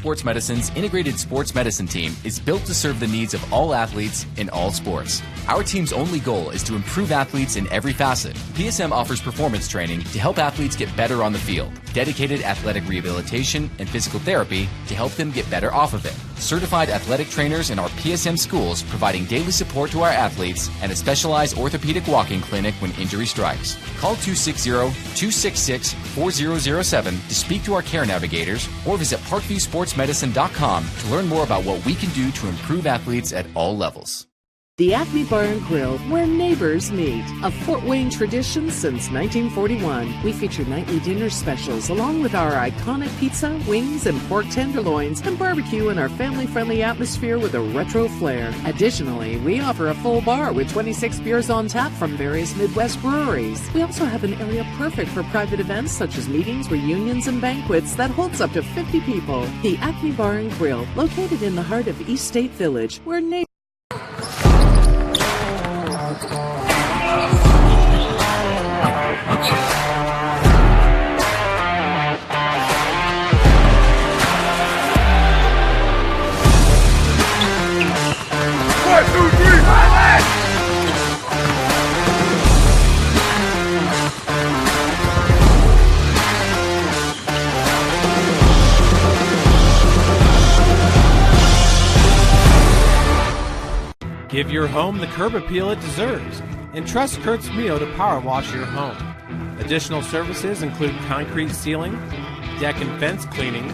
Sports Medicine's integrated sports medicine team is built to serve the needs of all athletes in all sports. Our team's only goal is to improve athletes in every facet. PSM offers performance training to help athletes get better on the field, dedicated athletic rehabilitation and physical therapy to help them get better off of it, certified athletic trainers in our PSM schools providing daily support to our athletes, and a specialized orthopedic walk-in clinic when injury strikes. Call 260-266-4007 to speak to our care navigators or visit parkviewsportsmedicine.com to learn more about what we can do to improve athletes at all levels. The Acme Bar and Grill, where neighbors meet. A Fort Wayne tradition since 1941. We feature nightly dinner specials along with our iconic pizza, wings, and pork tenderloins, and barbecue in our family-friendly atmosphere with a retro flair. Additionally, we offer a full bar with 26 beers on tap from various Midwest breweries. We also have an area perfect for private events such as meetings, reunions, and banquets that holds up to 50 people. The Acme Bar and Grill, located in the heart of East State Village, where neighbors... Give your home the curb appeal it deserves and trust Kurt's Mio to power wash your home. Additional services include concrete sealing, deck and fence cleaning,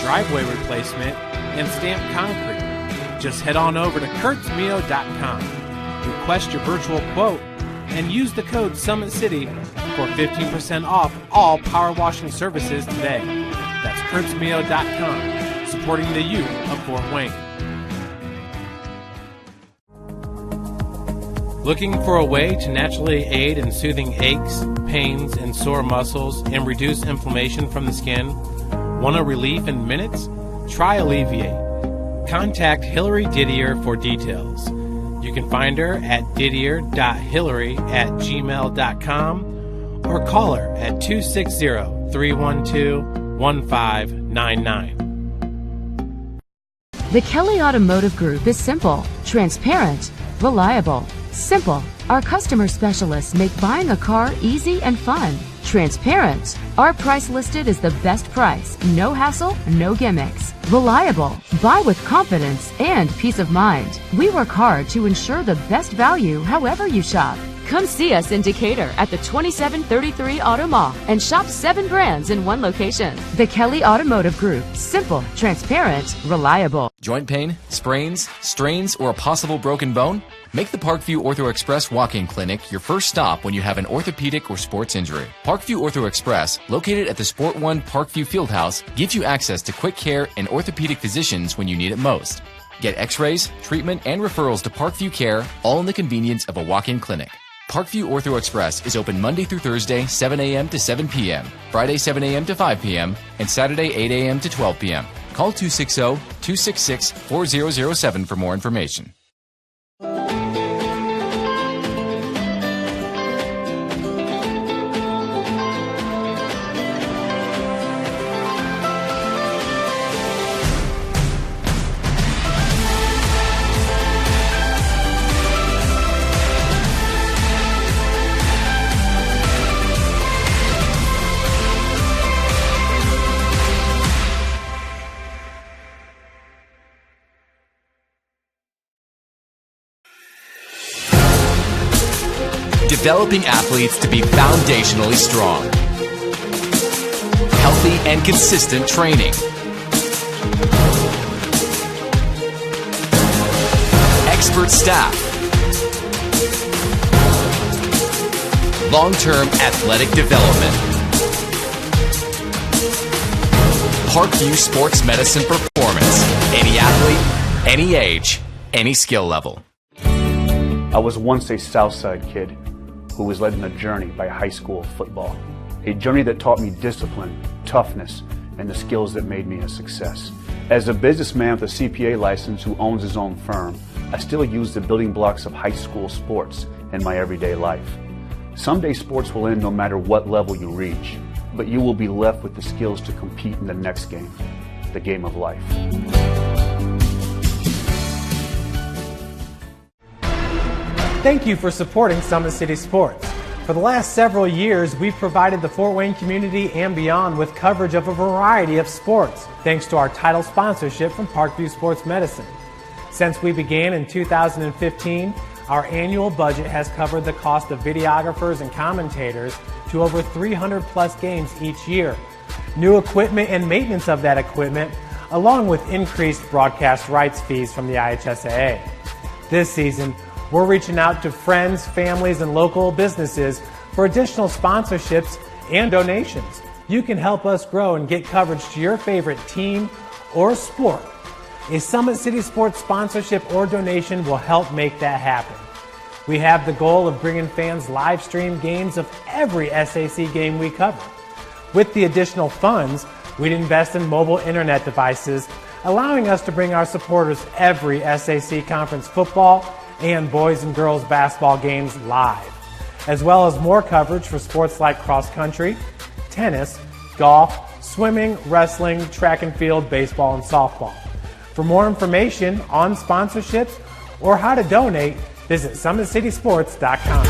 driveway replacement, and stamped concrete. Just head on over to kurtzmio.com, request your virtual quote, and use the code SummitCity for 15% off all power washing services today. That's kurtzmio.com, supporting the youth of Fort Wayne. Looking for a way to naturally aid in soothing aches, pains, and sore muscles and reduce inflammation from the skin? Want a relief in minutes? Try Alleviate. Contact Hillary Didier for details. You can find her at didier.hillary@gmail.com or call her at 260-312-1599. The Kelly Automotive Group is simple, transparent, reliable. Simple. Our customer specialists make buying a car easy and fun. Transparent. Our price listed is the best price. No hassle, no gimmicks. Reliable. Buy with confidence and peace of mind. We work hard to ensure the best value however you shop. Come see us in Decatur at the 2733 Auto Mall and shop 7 brands in one location. The Kelly Automotive Group. Simple, transparent, reliable. Joint pain, sprains, strains, or a possible broken bone? Make the Parkview Ortho Express walk-in clinic your first stop when you have an orthopedic or sports injury. Parkview Ortho Express, located at the Sport One Parkview Fieldhouse, gives you access to quick care and orthopedic physicians when you need it most. Get x-rays, treatment, and referrals to Parkview Care, all in the convenience of a walk-in clinic. Parkview Ortho Express is open Monday through Thursday, 7 a.m. to 7 p.m., Friday, 7 a.m. to 5 p.m., and Saturday, 8 a.m. to 12 p.m. Call 260-266-4007 for more information. Developing athletes to be foundationally strong. Healthy and consistent training. Expert staff. Long-term athletic development. Parkview Sports Medicine Performance. Any athlete, any age, any skill level. I was once a Southside kid who was led on a journey by high school football. A journey that taught me discipline, toughness, and the skills that made me a success. As a businessman with a CPA license who owns his own firm, I still use the building blocks of high school sports in my everyday life. Someday sports will end no matter what level you reach, but you will be left with the skills to compete in the next game. the game of life. Thank you for supporting Summit City Sports. For the last several years, we've provided the Fort Wayne community and beyond with coverage of a variety of sports, thanks to our title sponsorship from Parkview Sports Medicine. Since we began in 2015, our annual budget has covered the cost of videographers and commentators to over 300 plus games each year. New equipment and maintenance of that equipment, along with increased broadcast rights fees from the IHSAA. This season, we're reaching out to friends, families, and local businesses for additional sponsorships and donations. You can help us grow and get coverage to your favorite team or sport. A Summit City Sports sponsorship or donation will help make that happen. We have the goal of bringing fans live stream games of every SAC game we cover. With the additional funds, we'd invest in mobile internet devices, allowing us to bring our supporters every SAC conference football and boys and girls basketball games live, as well as more coverage for sports like cross country, tennis, golf, swimming, wrestling, track and field, baseball, and softball. For more information on sponsorships or how to donate, visit SummitCitySports.com.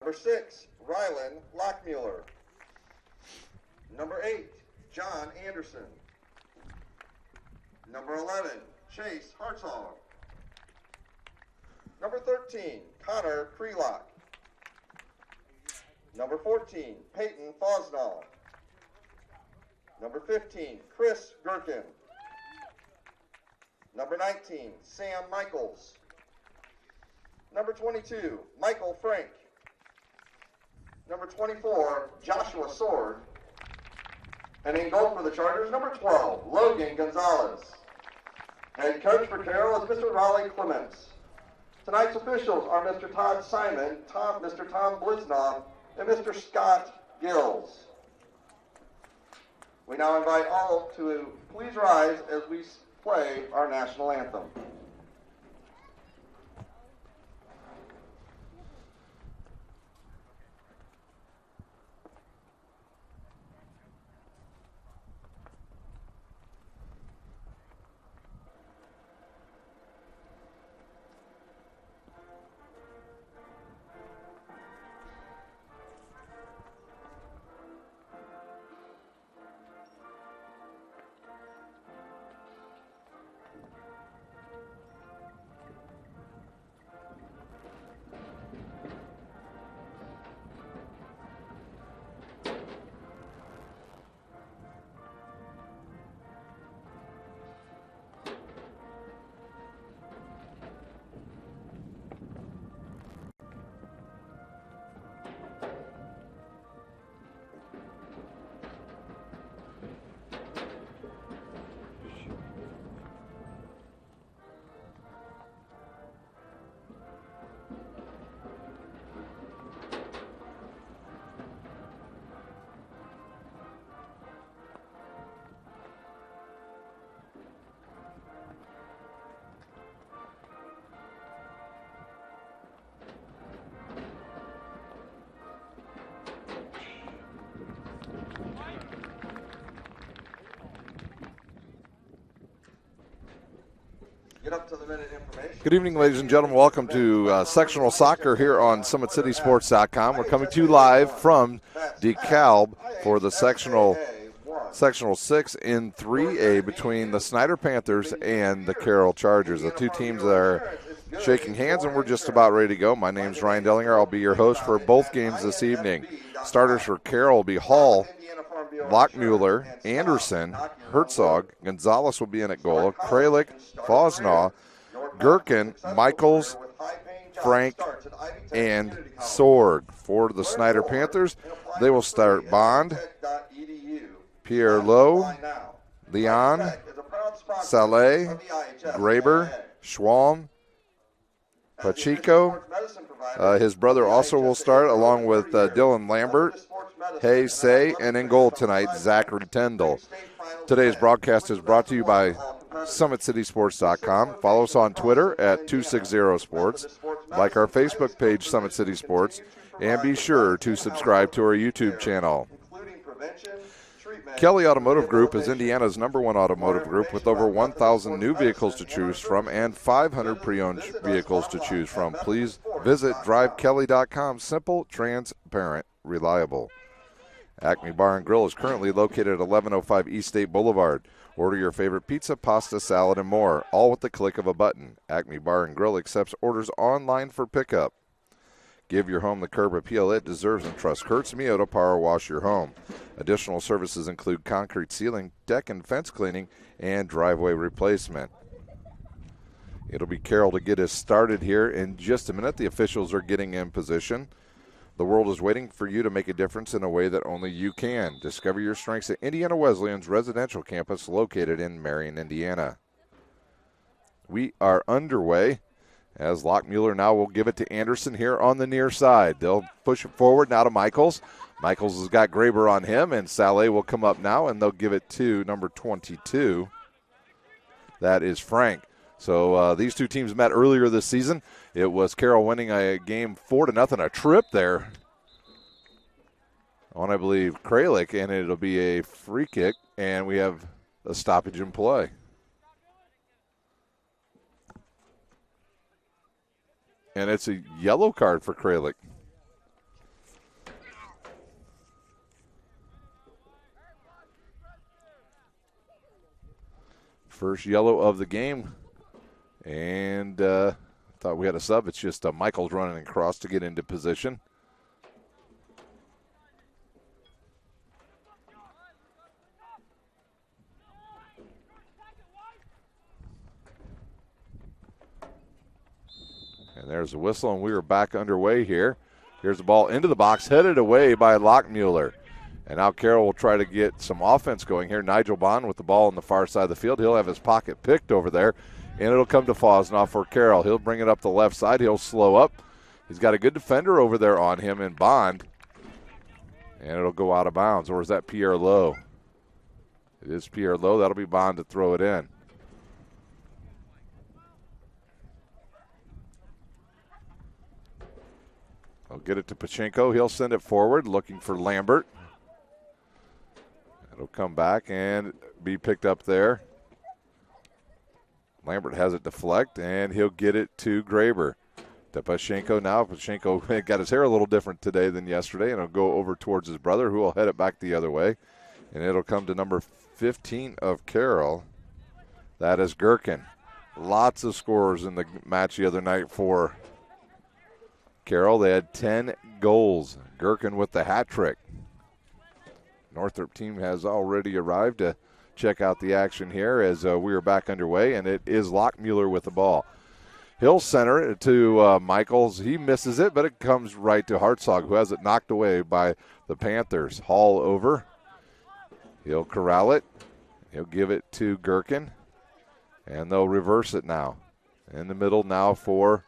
Number 6, Rylan Lockmuller. Number 8, John Anderson. Number 11, Chase Hartzog. Number 13, Connor Krelock. Number 14, Peyton Fosnall. Number 15, Chris Gherkin. Number 19, Sam Michaels. Number 22, Michael Frank. Number 24, Joshua Sword. And in goal for the Chargers, number 12, Logan Gonzalez. Head coach for Carroll is Mr. Raleigh Clements. Tonight's officials are Mr. Todd Simon, Mr. Tom Bliznaw, and Mr. Scott Gills. We now invite all to please rise as we play our national anthem. Good evening, ladies and gentlemen. Welcome to sectional soccer here on SummitCitySports.com. We're coming to you live from DeKalb for the sectional 6 in 3A between the Snider Panthers and the Carroll Chargers. The two teams that are shaking hands, and we're just about ready to go. My name's Ryan Dellinger. I'll be your host for both games this evening. Starters for Carroll will be Hall, Lockmuller, Anderson, Herzog. Gonzalez will be in at goal. Kralik, Fosnaw, Gherkin, Michaels, Frank, and Sorg. For the Snider Panthers, they will start Bond, Pierre Lowe, Leon, Saleh, Graber, Schwalm, Pacheco. His brother also will start, along with Dylan Lambert, IHSAA, and in goal tonight, Zachary Tyndall. Today's broadcast is brought to you by SummitCitySports.com. Follow us on Twitter at 260sports. Like our Facebook page, Summit City Sports. And be sure to subscribe to our YouTube channel. Kelly Automotive Group is Indiana's #1 automotive group with over 1,000 new vehicles to choose from and 500 pre-owned vehicles to choose from. Please visit drivekelly.com. Simple, transparent, reliable. Acme Bar and Grill is currently located at 1105 East State Boulevard. Order your favorite pizza, pasta, salad, and more, all with the click of a button. Acme Bar and Grill accepts orders online for pickup. Give your home the curb appeal it deserves and trust Kurtz Mio to power wash your home. Additional services include concrete ceiling, deck and fence cleaning, and driveway replacement. It'll be Carroll to get us started here in just a minute. The officials are getting in position. The world is waiting for you to make a difference in a way that only you can. Discover your strengths at Indiana Wesleyan's residential campus located in Marion, Indiana. We are underway as Lockmuller now will give it to Anderson here on the near side. They'll push it forward now to Michaels. Michaels has got Graber on him, and Saleh will come up now, and they'll give it to number 22. That is Frank. So these two teams met earlier this season. It was Carroll winning a game 4-0, a trip there on, I believe, Kralik, and it'll be a free kick, and we have a stoppage in play. And it's a yellow card for Kralik. First yellow of the game. And thought we had a sub. It's just Michaels running across to get into position. And there's the whistle, and we are back underway here. Here's the ball into the box, headed away by Lockmuller. And now Carroll will try to get some offense going here. Nigel Bond with the ball on the far side of the field. He'll have his pocket picked over there. And it'll come to Fosnoff for Carroll. He'll bring it up the left side. He'll slow up. He's got a good defender over there on him in Bond. And it'll go out of bounds. Or is that Pierre Lowe? It is Pierre Lowe. That'll be Bond to throw it in. He'll get it to Pachenko. He'll send it forward, looking for Lambert. It'll come back and be picked up there. Lambert has it deflect, and he'll get it to Graber. To Pachenko now. Pachenko got his hair a little different today than yesterday, and it'll go over towards his brother, who will head it back the other way. And it'll come to number 15 of Carroll. That is Gherkin. Lots of scorers in the match the other night for Carroll. They had 10 goals. Gherkin with the hat trick. Northrop team has already arrived to check out the action here as we are back underway, and it is Lockmuller with the ball. He'll center it to Michaels. He misses it, but it comes right to Hartzog, who has it knocked away by the Panthers. Hall over. He'll corral it. He'll give it to Gherkin, and they'll reverse it now. In the middle now for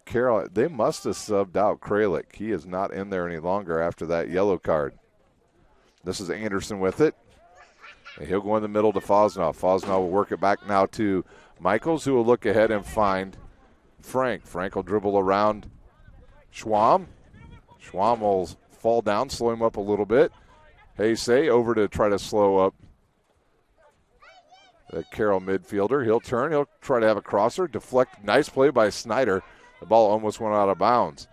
Carroll. They must have subbed out Kralik. He is not in there any longer after that yellow card. This is Anderson with it. And he'll go in the middle to Fosnoff. Fosnoff will work it back now to Michaels, who will look ahead and find Frank. Frank will dribble around Schwam. Schwam will fall down, slow him up a little bit. IHSAA over to try to slow up the Carroll midfielder. He'll turn. He'll try to have a crosser. Deflect. Nice play by Snider. The ball almost went out of bounds.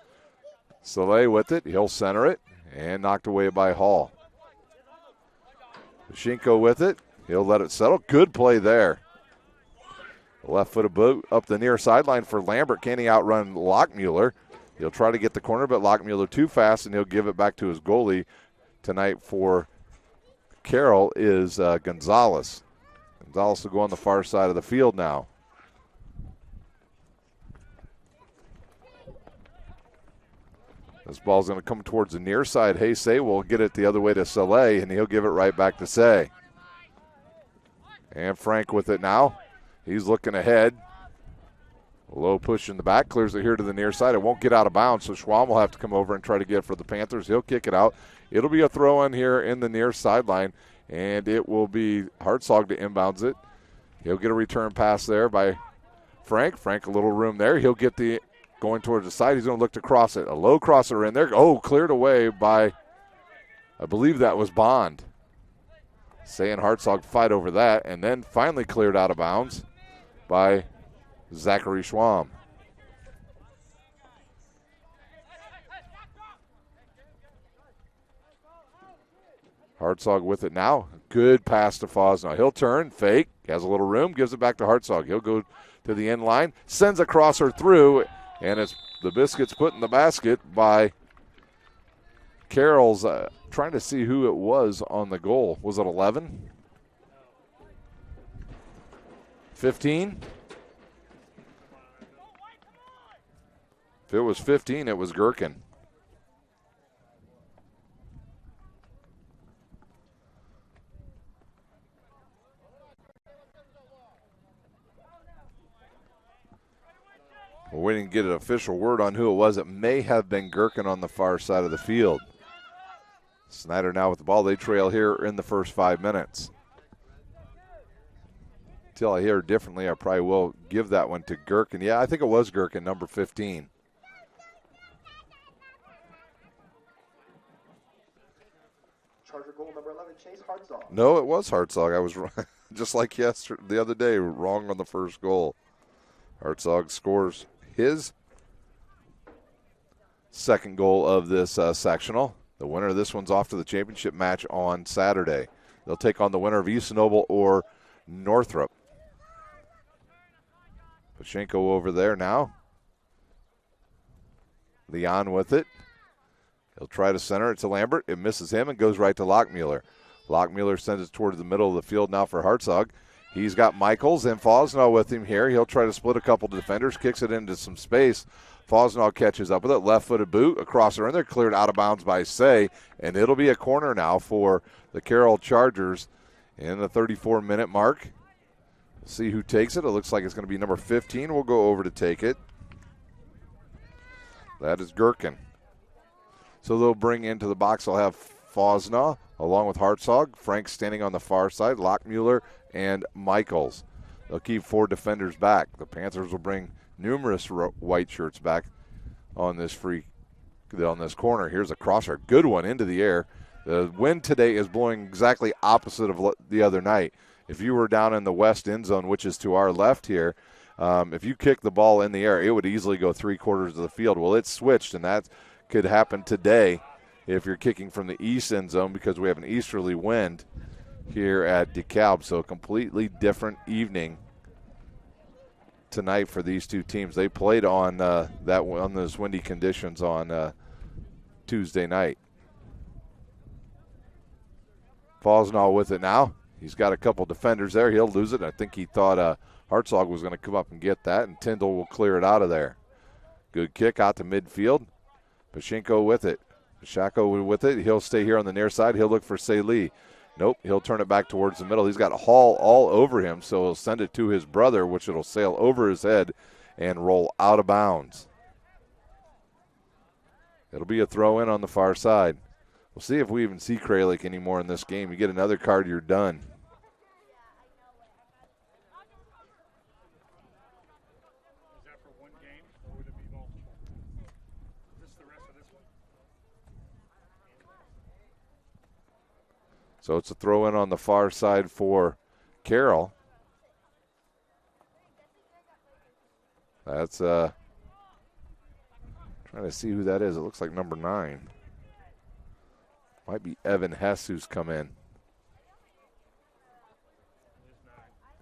Saleh with it. He'll center it. And knocked away by Hall. Pachenko with it. He'll let it settle. Good play there. Left-footed boot up the near sideline for Lambert. Can he outrun Lockmuller? He'll try to get the corner, but Lockmuller too fast, and he'll give it back to his goalie. Tonight for Carroll is Gonzalez. Gonzalez will go on the far side of the field now. This ball's going to come towards the near side. IHSAA will get it the other way to Saleh, and he'll give it right back to Say. And Frank with it now. He's looking ahead. Low push in the back, clears it here to the near side. It won't get out of bounds, so Schwam will have to come over and try to get it for the Panthers. He'll kick it out. It'll be a throw-in here in the near sideline, and it will be Hartzog to inbounds it. He'll get a return pass there by Frank. Frank, a little room there. He'll get the going towards the side. He's going to look to cross it. A low crosser in there. Oh, cleared away by, I believe that was Bond. Say and Hartzog fight over that, and then finally cleared out of bounds by Zachary Schwam. Hartzog with it now. Good pass to Fosnaugh. He'll turn, fake, has a little room, gives it back to Hartzog. He'll go to the end line, sends a crosser through, and it's the Biscuits put in the basket by Carroll's. Trying to see who it was on the goal. Was it 11? 15? If it was 15, it was Gherkin. Well, we didn't get an official word on who it was. It may have been Gherkin on the far side of the field. Snider now with the ball. They trail here in the first 5 minutes. Until I hear differently, I probably will give that one to Gherkin. Yeah, I think it was Gherkin, number 15. Charger goal number 11, Chase Hartzog. No, it was Hartzog. I was just like the other day, wrong on the first goal. Hartzog scores his second goal of this sectional. The winner of this one's off to the championship match on Saturday. They'll take on the winner of East Noble or Northrop. Pashenko over there now. Leon with it. He'll try to center it to Lambert. It misses him and goes right to Lockmuller. Lockmuller sends it towards the middle of the field now for Hartzog. He's got Michaels and Fosnaugh with him here. He'll try to split a couple defenders, kicks it into some space. Fosnaugh catches up with it. Left-footed boot, a crosser in there, cleared out of bounds by Say, and it'll be a corner now for the Carroll Chargers in the 34-minute mark. See who takes it. It looks like it's going to be number 15. We'll go over to take it. That is Gherkin. So they'll bring into the box. They'll have Fosnaugh along with Hartzog. Frank standing on the far side. Lockmuller and Michaels. They'll keep 4 defenders back. The Panthers will bring numerous white shirts back on this corner. Here's a crosser. Good one into the air. The wind today is blowing exactly opposite of the other night. If you were down in the west end zone, which is to our left here, if you kick the ball in the air, it would easily go 3/4 of the field. Well, it's switched, and that could happen today if you're kicking from the east end zone because we have an easterly wind here at DeKalb. So a completely different evening tonight for these two teams. They played on on those windy conditions on Tuesday night. Fosnaugh with it now. He's got a couple defenders there. He'll lose it. I think he thought Hartzog was going to come up and get that, and Tyndall will clear it out of there. Good kick out to midfield. Pashenko with it. Pashenko with it. He'll stay here on the near side. He'll look for Say Lee. Nope, he'll turn it back towards the middle. He's got Hall all over him, so he'll send it to his brother, which it'll sail over his head and roll out of bounds. It'll be a throw-in on the far side. We'll see if we even see Kralik anymore in this game. You get another card, you're done. Is that for one game, or would it be multiple? Is this the rest of this one? So it's a throw-in on the far side for Carroll. That's trying to see who that is. It looks like number 9. Might be Evan Hess who's come in.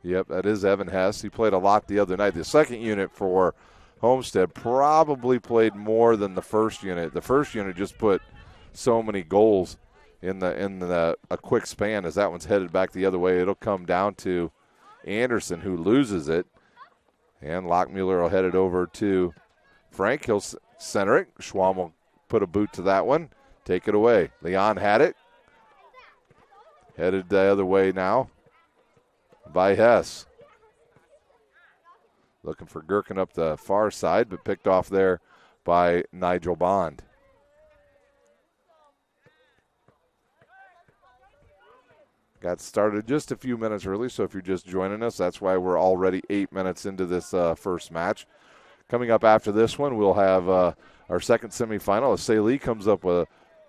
Yep, that is Evan Hess. He played a lot the other night. The second unit for Homestead probably played more than the first unit. The first unit just put so many goals in a quick span as that one's headed back the other way. It'll come down to Anderson, who loses it. And Lockmuller will head it over to Frank. He'll center it. Schwam will put a boot to that one. Take it away. Leon had it. Headed the other way now by Hess. Looking for Gherkin up the far side, but picked off there by Nigel Bond. Got started just a few minutes early, so if you're just joining us, that's why we're already 8 minutes into this first match. Coming up after this one, we'll have our second semifinal. SummitCitySports comes up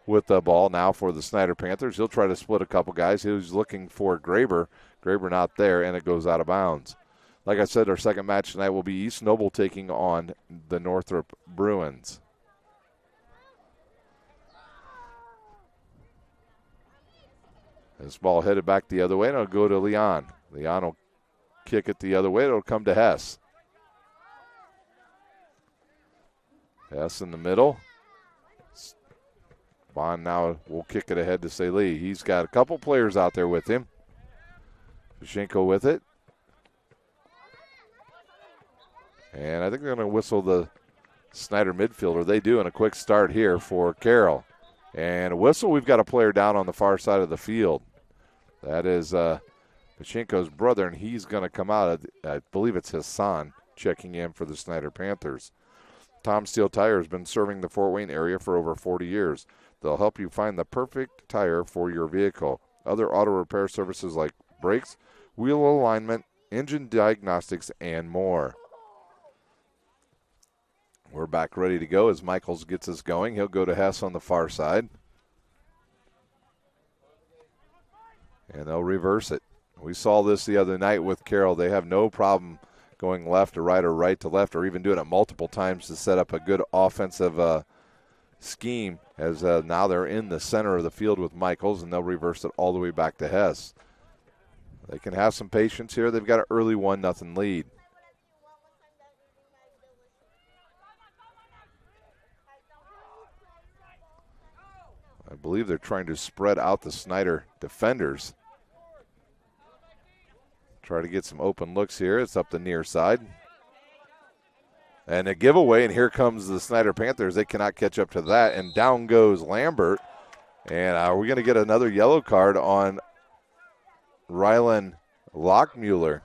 with the ball now for the Snider Panthers. He'll try to split a couple guys. He was looking for Graber. Graber not there, and it goes out of bounds. Like I said, our second match tonight will be East Noble taking on the Northrop Bruins. This ball headed back the other way, and it'll go to Leon. Leon will kick it the other way. It'll come to Hess. Hess in the middle. Bond now will kick it ahead to Salih. He's got a couple players out there with him. Pashenko with it. And I think they're going to whistle the Snider midfielder. They do, and a quick start here for Carroll. And a whistle, we've got a player down on the far side of the field. That is Pashenko's brother, and he's going to come out. I believe it's Hassan checking in for the Snider Panthers. Tom Steel Tire has been serving the Fort Wayne area for over 40 years. They'll help you find the perfect tire for your vehicle. Other auto repair services like brakes, wheel alignment, engine diagnostics, and more. We're back ready to go as Michaels gets us going. He'll go to Hess on the far side. And they'll reverse it. We saw this the other night with Carroll. They have no problem going left to right or right to left, or even doing it multiple times to set up a good offensive scheme, as now they're in the center of the field with Michaels, and they'll reverse it all the way back to Hess. They can have some patience here. They've got an early 1-0 lead. I believe they're trying to spread out the Snider defenders. Try to get some open looks here. It's up the near side. And a giveaway, and here comes the Snider Panthers. They cannot catch up to that, and down goes Lambert. And are we going to get another yellow card on Rylan Lockmuller?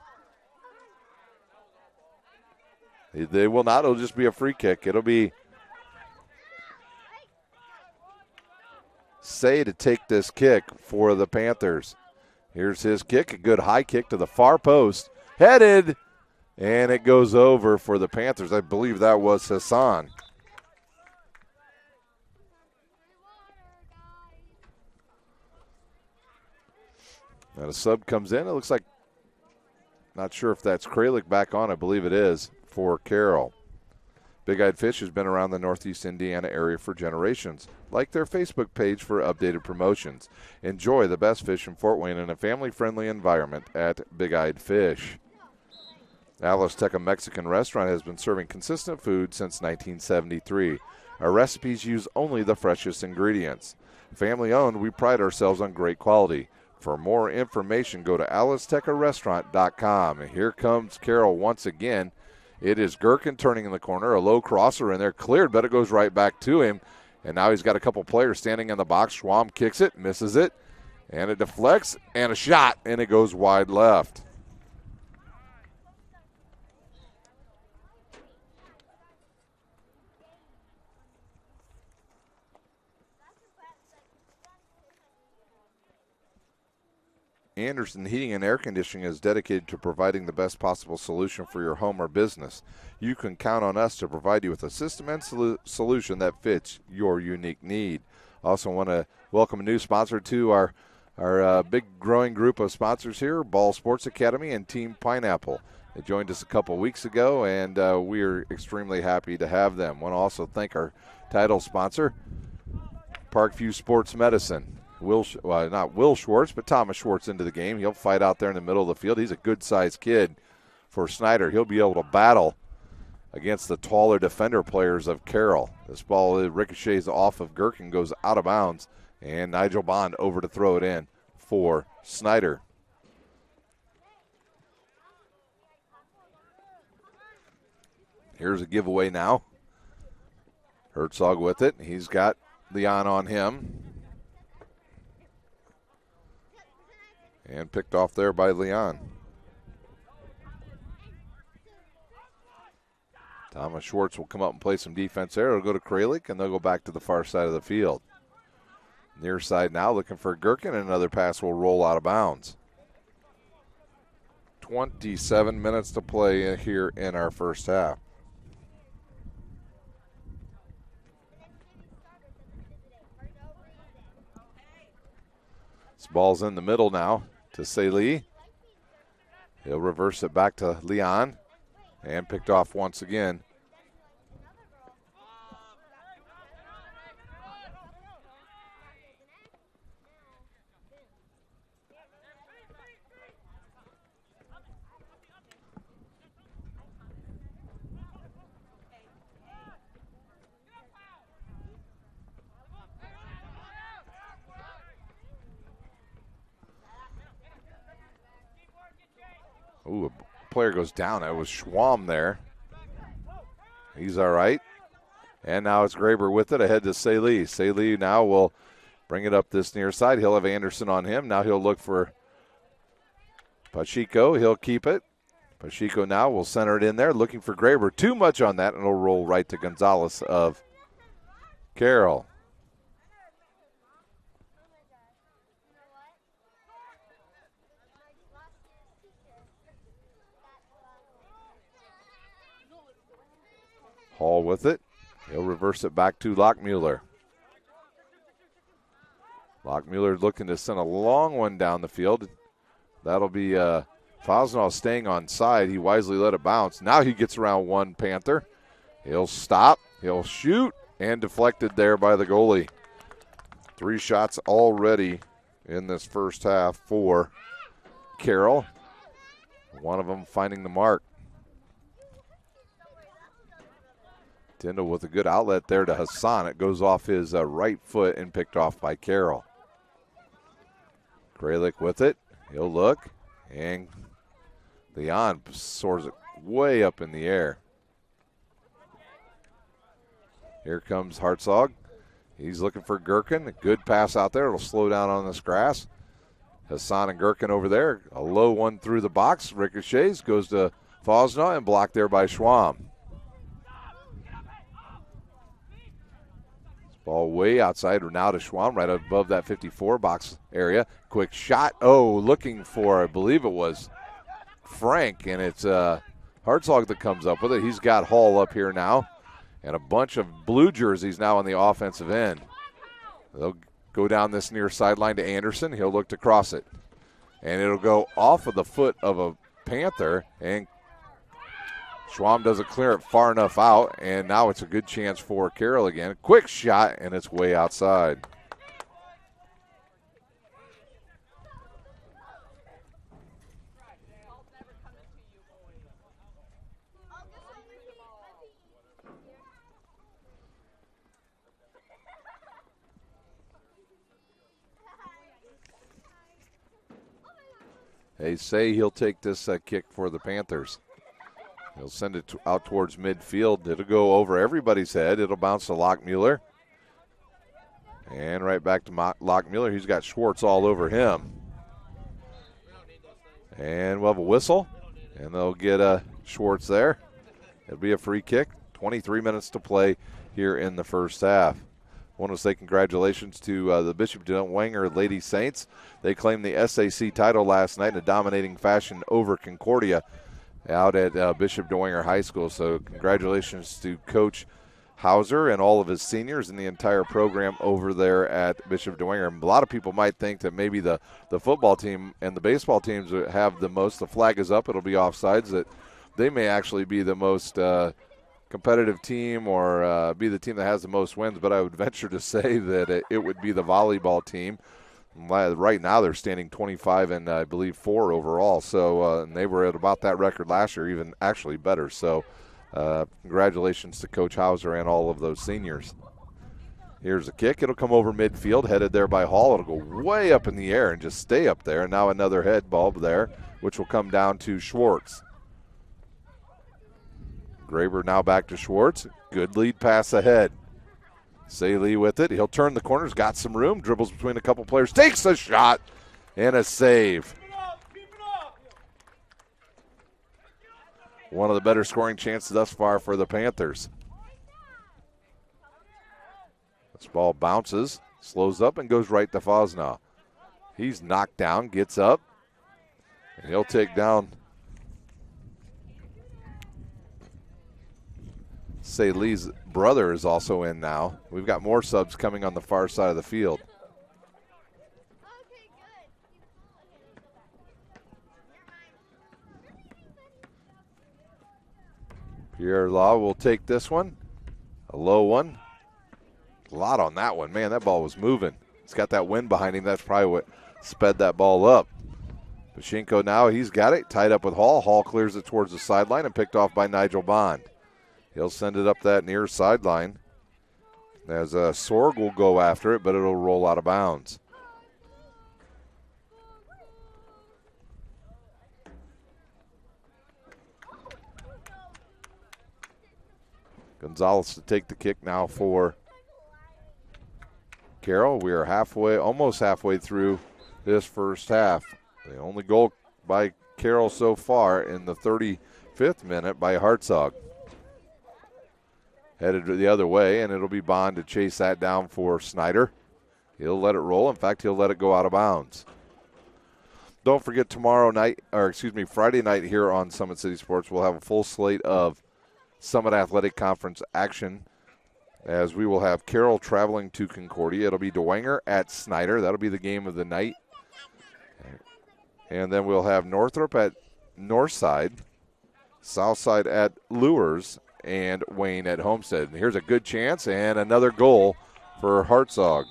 They will not. It'll just be a free kick. It'll be Say to take this kick for the Panthers. Here's his kick, a good high kick to the far post. Headed, and it goes over for the Panthers. I believe that was Hassan. Now the sub comes in. It looks like, not sure if that's Kralik back on. I believe it is for Carroll. Big Eyed Fish has been around the Northeast Indiana area for generations. Like their Facebook page for updated promotions. Enjoy the best fish in Fort Wayne in a family-friendly environment at Big Eyed Fish. Alice Teca Mexican Restaurant has been serving consistent food since 1973. Our recipes use only the freshest ingredients. Family-owned, we pride ourselves on great quality. For more information, go to AliceTecaRestaurant.com. And here comes Carroll once again. It is Gherkin turning in the corner, a low crosser in there, cleared, but it goes right back to him. And now he's got a couple players standing in the box. Schwam kicks it, misses it, and it deflects, and a shot, and it goes wide left. Anderson Heating and Air Conditioning is dedicated to providing the best possible solution for your home or business. You can count on us to provide you with a system and solution that fits your unique need. Also want to welcome a new sponsor to our big growing group of sponsors here, Ball Sports Academy and Team Pineapple. They joined us a couple weeks ago, and we are extremely happy to have them. Want to also thank our title sponsor, Parkview Sports Medicine. Not Will Schwartz, but Thomas Schwartz into the game. He'll fight out there in the middle of the field. He's a good-sized kid for Snider. He'll be able to battle against the taller defender players of Carroll. This ball ricochets off of Gherkin, goes out of bounds, and Nigel Bond over to throw it in for Snider. Here's a giveaway now. Herzog with it. He's got Leon on him. And picked off there by Leon. Thomas Schwartz will come up and play some defense there. It'll go to Kralik, and they'll go back to the far side of the field. Near side now looking for Gherkin, and another pass will roll out of bounds. 27 minutes to play here in our first half. This ball's in the middle now to Saley. He'll reverse it back to Leon and picked off once again. Ooh, a player goes down. That was Schwam there. He's all right. And now it's Graber with it ahead to Saley. Saley now will bring it up this near side. He'll have Anderson on him. Now he'll look for Pacheco. He'll keep it. Pacheco now will center it in there, looking for Graber. Too much on that, and it'll roll right to Gonzalez of Carroll. Hall with it. He'll reverse it back to Lockmuller. Lockmuller looking to send a long one down the field. That'll be Fosnall staying on side. He wisely let it bounce. Now he gets around one Panther. He'll stop. He'll shoot. And deflected there by the goalie. 3 shots already in this first half for Carroll. One of them finding the mark. Tyndall with a good outlet there to Hassan. It goes off his right foot and picked off by Carroll. Kralik with it. He'll look. And Leon soars it way up in the air. Here comes Hartzog. He's looking for Gherkin. A good pass out there. It'll slow down on this grass. Hassan and Gherkin over there. A low one through the box. Ricochets. Goes to Fosnall and blocked there by Schwam. Ball way outside now to Schwam, right above that 54 box area. Quick shot. Oh, looking for, I believe it was Frank, and it's Hartzog that comes up with it. He's got Hall up here now, and a bunch of blue jerseys now on the offensive end. They'll go down this near sideline to Anderson. He'll look to cross it, and it'll go off of the foot of a Panther, and Schwam doesn't clear it far enough out, and now it's a good chance for Carroll again. Quick shot, and it's way outside. They say he'll take this kick for the Panthers. He'll send it out towards midfield. It'll go over everybody's head. It'll bounce to Lockmuller. And right back to Lockmuller. He's got Schwartz all over him. And we'll have a whistle. And they'll get Schwartz there. It'll be a free kick. 23 minutes to play here in the first half. I want to say congratulations to the Bishop Dwenger Lady Saints. They claimed the SAC title last night in a dominating fashion over Concordia out at Bishop Dwenger High School. So congratulations to Coach Hauser and all of his seniors and the entire program over there at Bishop Dwenger. A lot of people might think that maybe the football team and the baseball teams have the most. The flag is up. It'll be offsides. That they may actually be the most competitive team or be the team that has the most wins. But I would venture to say that it would be the volleyball team. Right now they're standing 25 and I believe 4 overall. So and they were at about that record last year, even actually better. So congratulations to Coach Hauser and all of those seniors. Here's a kick. It'll come over midfield, headed there by Hall. It'll go way up in the air and just stay up there. And now another head bulb there, which will come down to Schwartz. Graber now back to Schwartz. Good lead pass ahead. Saley with it. He'll turn the corners, got some room, dribbles between a couple players, takes a shot, and a save. One of the better scoring chances thus far for the Panthers. This ball bounces, slows up, and goes right to Fosnall. He's knocked down, gets up, and he'll take down Saley's brother is also in now. We've got more subs coming on the far side of the field. Pierre Law will take this one. A low one. A lot on that one. Man, that ball was moving. He's got that wind behind him. That's probably what sped that ball up. Pashinko now, he's got it. Tied up with Hall. Hall clears it towards the sideline and picked off by Nigel Bond. He'll send it up that near sideline. As Sorg will go after it, but it'll roll out of bounds. Gonzalez to take the kick now for Carroll. We are almost halfway through this first half. The only goal by Carroll so far in the 35th minute by Hartzog. Headed the other way, and it'll be Bond to chase that down for Snider. He'll let it roll. In fact, he'll let it go out of bounds. Don't forget Friday night here on Summit City Sports, we'll have a full slate of Summit Athletic Conference action, as we will have Carroll traveling to Concordia. It'll be DeWanger at Snider. That'll be the game of the night. And then we'll have Northrop at Northside, Southside at Lures, and Wayne at Homestead. And here's a good chance and another goal for Hartzog.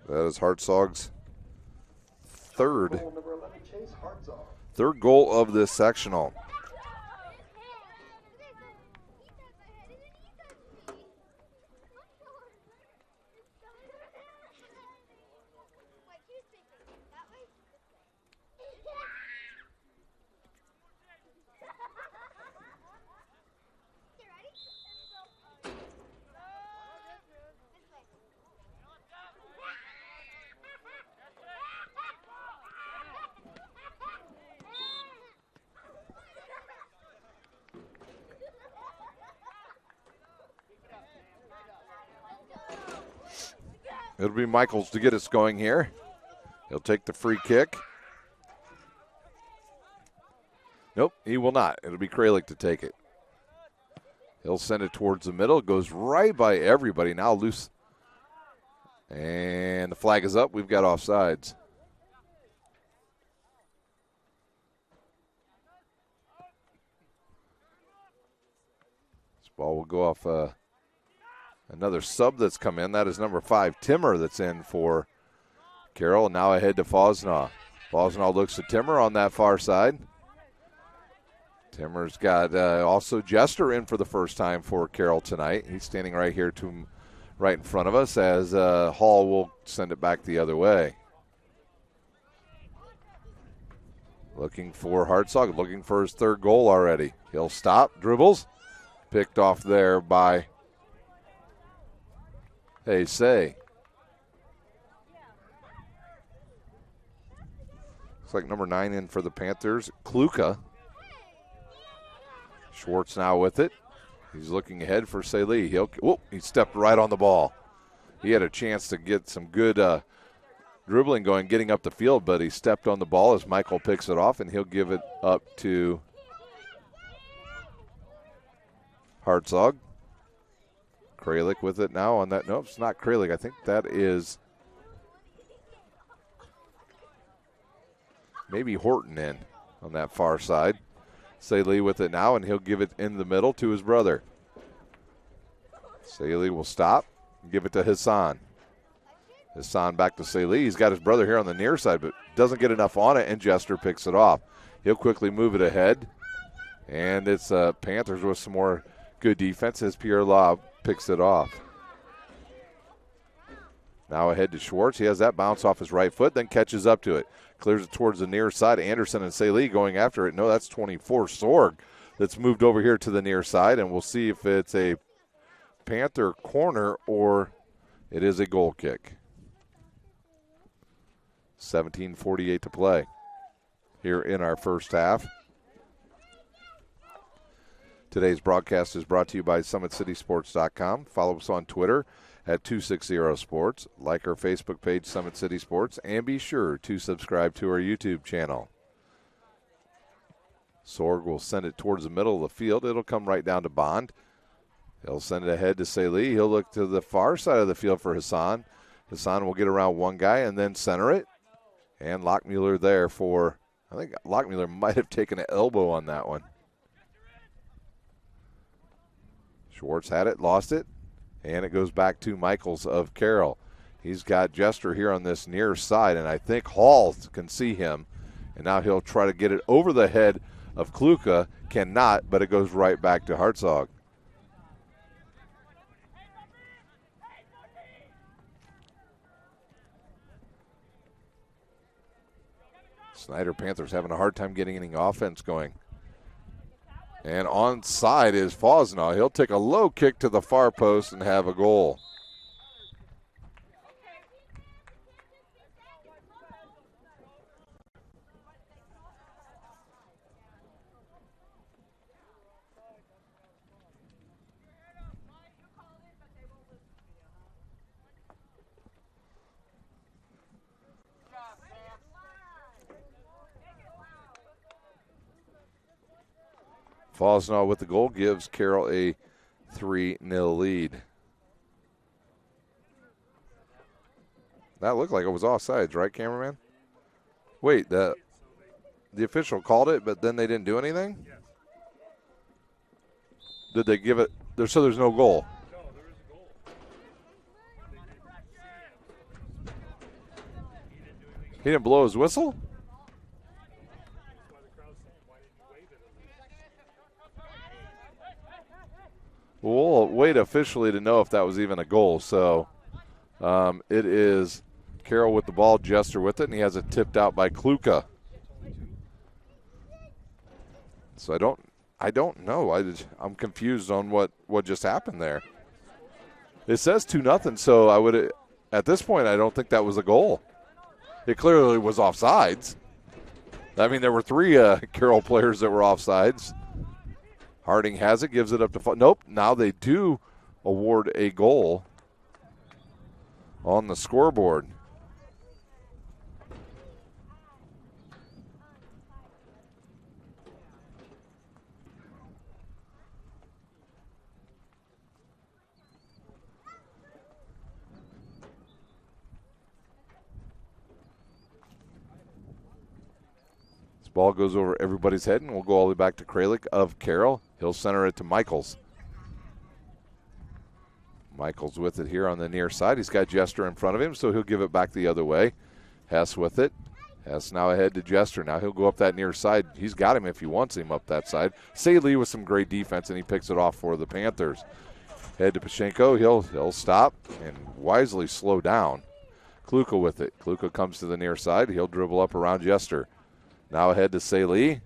That is Hartzog's third goal of this sectional. It'll be Michaels to get us going here. He'll take the free kick. Nope, he will not. It'll be Kralik to take it. He'll send it towards the middle. It goes right by everybody. Now loose. And the flag is up. We've got offsides. This ball will go off another sub that's come in. That is number 5, Timmer, that's in for Carroll. Now ahead to Fosnaugh. Fosnaugh looks at Timmer on that far side. Timmer's got also Jester in for the first time for Carroll tonight. He's standing right here right in front of us as Hall will send it back the other way. Looking for Hartzog, looking for his third goal already. He'll stop, dribbles. Picked off there by IHSAA. Looks like number 9 in for the Panthers, Kluka. Schwartz now with it. He's looking ahead for Saleh. He stepped right on the ball. He had a chance to get some good dribbling going, getting up the field, but he stepped on the ball as Michael picks it off, and he'll give it up to Hartzog. Kralik with it now on that. Nope, it's not Kralik. I think that is maybe Horton in on that far side. Saleh with it now, and he'll give it in the middle to his brother. Saleh will stop and give it to Hassan. Hassan back to Saleh. He's got his brother here on the near side, but doesn't get enough on it, and Jester picks it off. He'll quickly move it ahead, and it's Panthers with some more good defense as Pierre Law picks it off. Now ahead to Schwartz. He has that bounce off his right foot, then catches up to it. Clears it towards the near side. Anderson and Saleh going after it. No, that's 24, Sorg, that's moved over here to the near side, and we'll see if it's a Panther corner or it is a goal kick. 17:48 to play here in our first half. Today's broadcast is brought to you by SummitCitySports.com. Follow us on Twitter at 260sports. Like our Facebook page, Summit City Sports, and be sure to subscribe to our YouTube channel. Sorg will send it towards the middle of the field. It'll come right down to Bond. He'll send it ahead to Salih. He'll look to the far side of the field for Hassan. Hassan will get around one guy and then center it. And Lockmuller there for, I think Lockmuller might have taken an elbow on that one. Schwartz had it, lost it, and it goes back to Michaels of Carroll. He's got Jester here on this near side, and I think Hall can see him. And now he'll try to get it over the head of Kluka. Cannot, but it goes right back to Hartzog. Snider Panthers having a hard time getting any offense going. And onside is Fosnaugh. He'll take a low kick to the far post and have a goal. Fosnaugh with the goal gives Carroll a 3-0 lead. That looked like it was offsides, right, cameraman? Wait, the official called it, but then they didn't do anything? Yes. Did they give it? So there's no goal? No, there is a goal. He didn't blow his whistle? That's why the crowd's saying, why didn't you wave it at least? We'll wait officially to know if that was even a goal. So it is Carroll with the ball, Jester with it, and he has it tipped out by Kluka. So I don't know. I'm confused on what just happened there. It says 2-0, so at this point I don't think that was a goal. It clearly was offsides. I mean, there were 3 Carroll players that were offsides. Harding has it, gives it up to nope. Now they do award a goal on the scoreboard. This ball goes over everybody's head, and we'll go all the way back to Kralik of Carroll. He'll center it to Michaels. Michaels with it here on the near side. He's got Jester in front of him, so he'll give it back the other way. Hess with it. Hess now ahead to Jester. Now he'll go up that near side. He's got him if he wants him up that side. Saley with some great defense, and he picks it off for the Panthers. Head to Pashenko. He'll stop and wisely slow down. Kluka with it. Kluka comes to the near side. He'll dribble up around Jester. Now ahead to Saley.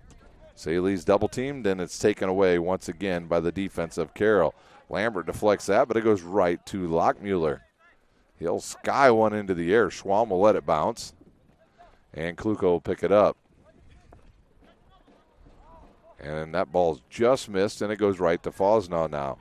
Saley's double teamed, and it's taken away once again by the defense of Carroll. Lambert deflects that, but it goes right to Lockmuller. He'll sky one into the air. Schwalm will let it bounce, and Kluka will pick it up. And that ball's just missed, and it goes right to Fosnaugh now.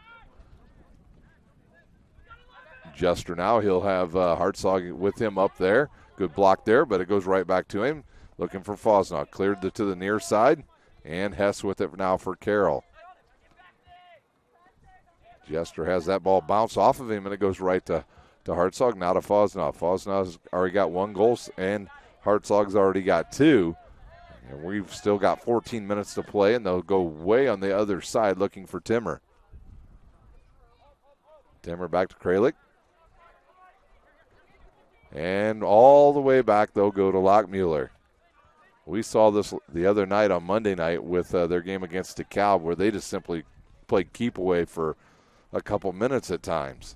Jester now, he'll have Hartzog with him up there. Good block there, but it goes right back to him. Looking for Fosnaugh. Cleared to the near side. And Hess with it now for Carroll. Jester has that ball bounce off of him, and it goes right to Hartzog, now to Fosnaugh. Fosnaugh's already got 1 goal, and Hartzog's already got 2. And we've still got 14 minutes to play, and they'll go way on the other side looking for Timmer. Timmer back to Kralik. And all the way back, they'll go to Lockmuller. We saw this the other night on Monday night with their game against DeKalb, where they just simply played keep away for a couple minutes at times.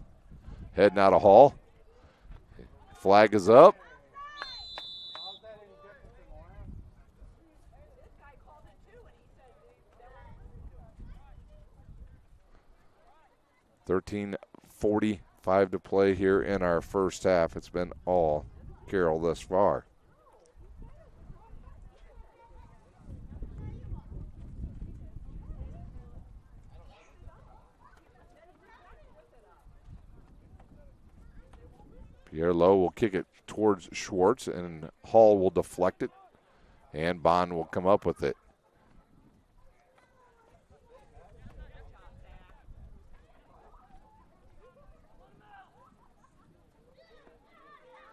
Heading out of Hall. Flag is up. .45 to play here in our first half. It's been all Carroll thus far. Pierre Lowe will kick it towards Schwartz, and Hall will deflect it, and Bond will come up with it.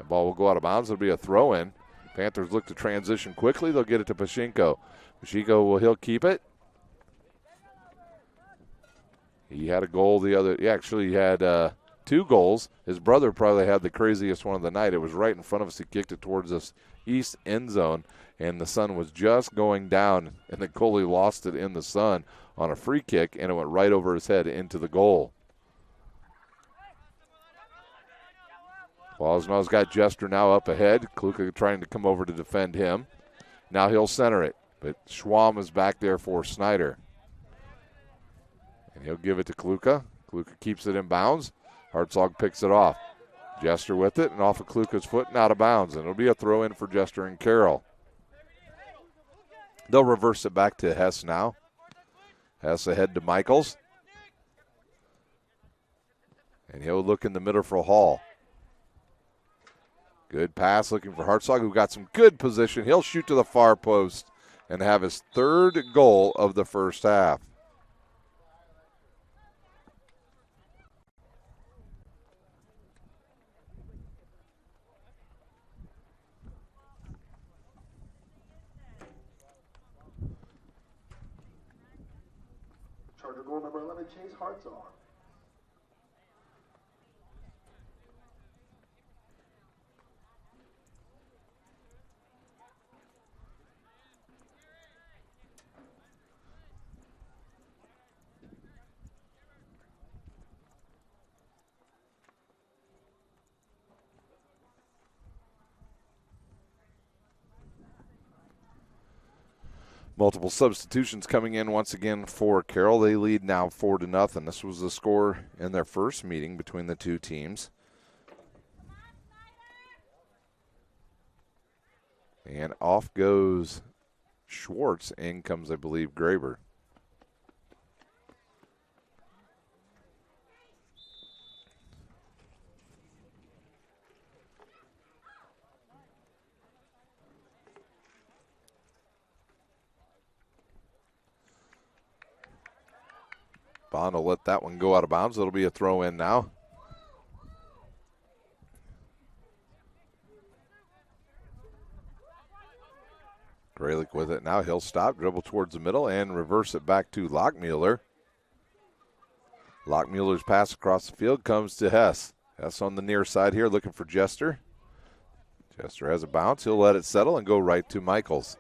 The ball will go out of bounds. It'll be a throw-in. Panthers look to transition quickly. They'll get it to Pashinko. Pashinko he'll keep it. He had a goal he had 2 goals. His brother probably had the craziest one of the night. It was right in front of us. He kicked it towards this east end zone, and the sun was just going down, and the goalie lost it in the sun on a free kick, and it went right over his head into the goal. Wasnow's got Jester now up ahead. Kluka trying to come over to defend him. Now he'll center it, but Schwam is back there for Snider. And he'll give it to Kluka. Kluka keeps it in bounds. Hartzog picks it off. Jester with it, and off of Kluka's foot and out of bounds. And it'll be a throw-in for Jester and Carroll. They'll reverse it back to Hess now. Hess ahead to Michaels. And he'll look in the middle for Hall. Good pass looking for Hartzog, who got some good position. He'll shoot to the far post and have his 3rd goal of the first half. Charger goal number 11, Chase Hartzog. Multiple substitutions coming in once again for Carroll. They lead now 4-0. This was the score in their first meeting between the two teams. And off goes Schwartz. In comes, I believe, Graber. Bond will let that one go out of bounds. It'll be a throw in now. Graylick with it now. He'll stop, dribble towards the middle, and reverse it back to Lockmuller. Lockmuller's pass across the field comes to Hess. Hess on the near side here looking for Jester. Jester has a bounce. He'll let it settle and go right to Michaels.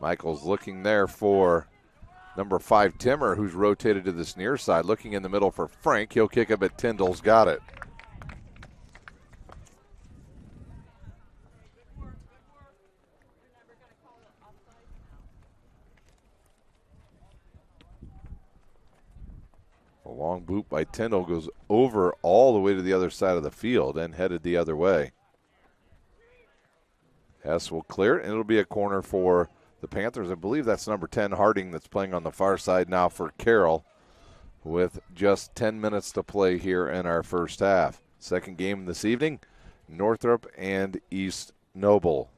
Michaels looking there for number 5, Timmer, who's rotated to this near side. Looking in the middle for Frank. He'll kick it, but Tyndall's got it. A long boot by Tyndall goes over all the way to the other side of the field and headed the other way. Hess will clear it, and it'll be a corner for the Panthers. I believe that's number 10, Harding, that's playing on the far side now for Carroll with just 10 minutes to play here in our first half. Second game this evening, Northrop and East Noble.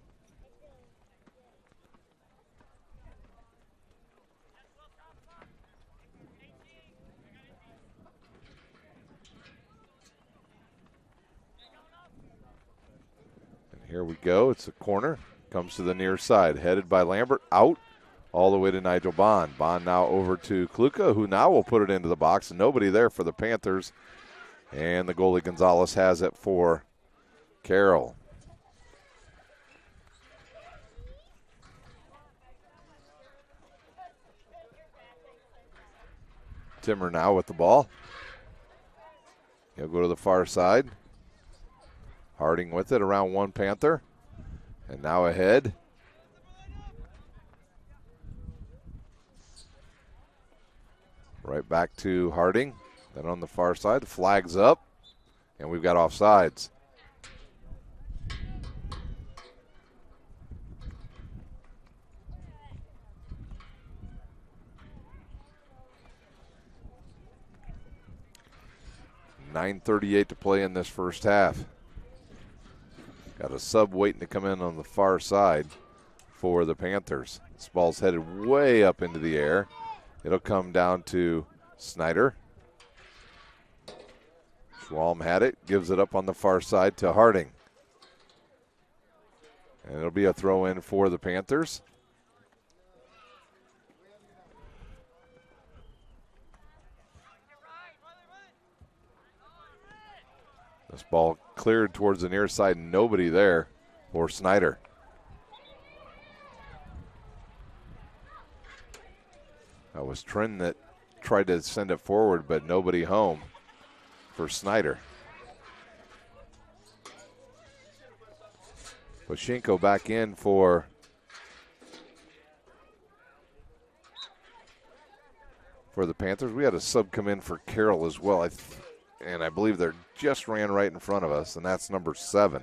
And here we go. It's a corner. Comes to the near side, headed by Lambert, out all the way to Nigel Bond. Bond now over to Kluka, who now will put it into the box. Nobody there for the Panthers. And the goalie Gonzalez has it for Carroll. Timmer now with the ball. He'll go to the far side. Harding with it around one Panther. And now ahead. Right back to Harding. Then on the far side, the flag's up. And we've got offsides. .9:38 to play in this first half. Got a sub waiting to come in on the far side for the Panthers. This ball's headed way up into the air. It'll come down to Snider. Schwalm had it, gives it up on the far side to Harding. And it'll be a throw in for the Panthers. This ball cleared towards the near side, nobody there for Snider. That was Trent that tried to send it forward, but nobody home for Snider. Pashinko back in for the Panthers. We had a sub come in for Carroll as well, and I believe they just ran right in front of us, and that's number 7.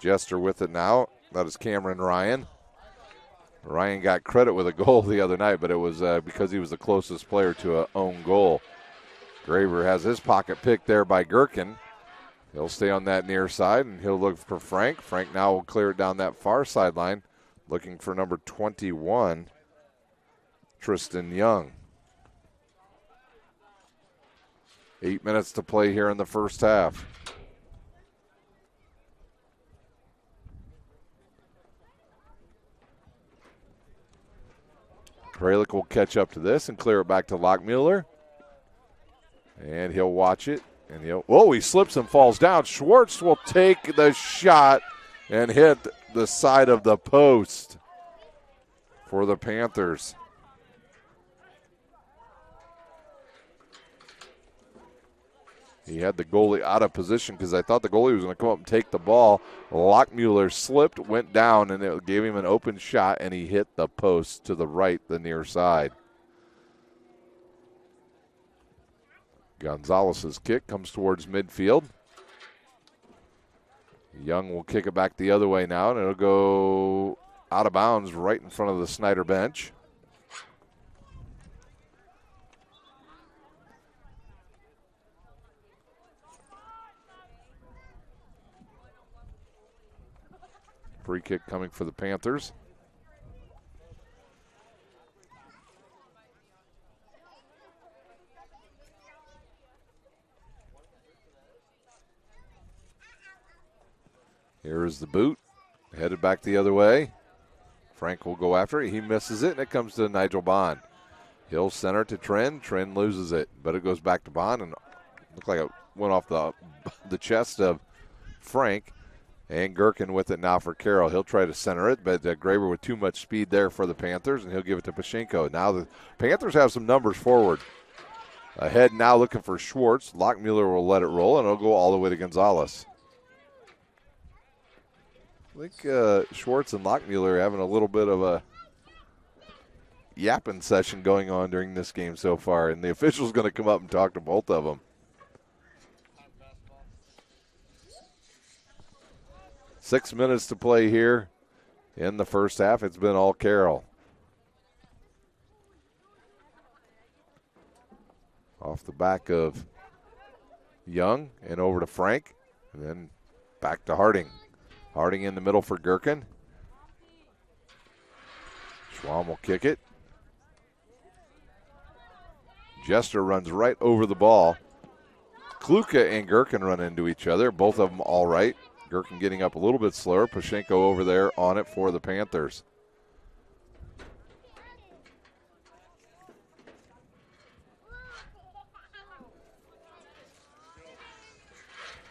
Jester with it now. That is Cameron Ryan. Ryan got credit with a goal the other night, but it was because he was the closest player to an own goal. Graber has his pocket picked there by Gherkin. He'll stay on that near side, and he'll look for Frank. Frank now will clear it down that far sideline, looking for number 21, Tristan Young. 8 minutes to play here in the first half. Kralik will catch up to this and clear it back to Lockmuller. And he'll watch it. And he slips and falls down. Schwartz will take the shot and hit the side of the post for the Panthers. He had the goalie out of position because I thought the goalie was going to come up and take the ball. Lockmuller slipped, went down, and it gave him an open shot, and he hit the post to the right, the near side. Gonzalez's kick comes towards midfield. Young will kick it back the other way now, and it'll go out of bounds right in front of the Snider bench. Free kick coming for the Panthers. Here is the boot, headed back the other way. Frank will go after it. He misses it, and it comes to Nigel Bond. He'll center to Trent. Trent loses it, but it goes back to Bond, and looked like it went off the chest of Frank. And Gherkin with it now for Carroll. He'll try to center it, but Graber with too much speed there for the Panthers, and he'll give it to Pashinko. Now the Panthers have some numbers forward. Ahead now looking for Schwartz. Lockmuller will let it roll, and it'll go all the way to Gonzalez. I think Schwartz and Lockmuller are having a little bit of a yapping session going on during this game so far, and the official's going to come up and talk to both of them. 6 minutes to play here in the first half. It's been all Carroll. Off the back of Young and over to Frank, and then back to Harding. Harding in the middle for Gherkin. Schwam will kick it. Jester runs right over the ball. Kluka and Gherkin run into each other, both of them all right. Gherkin getting up a little bit slower. Pashinko over there on it for the Panthers.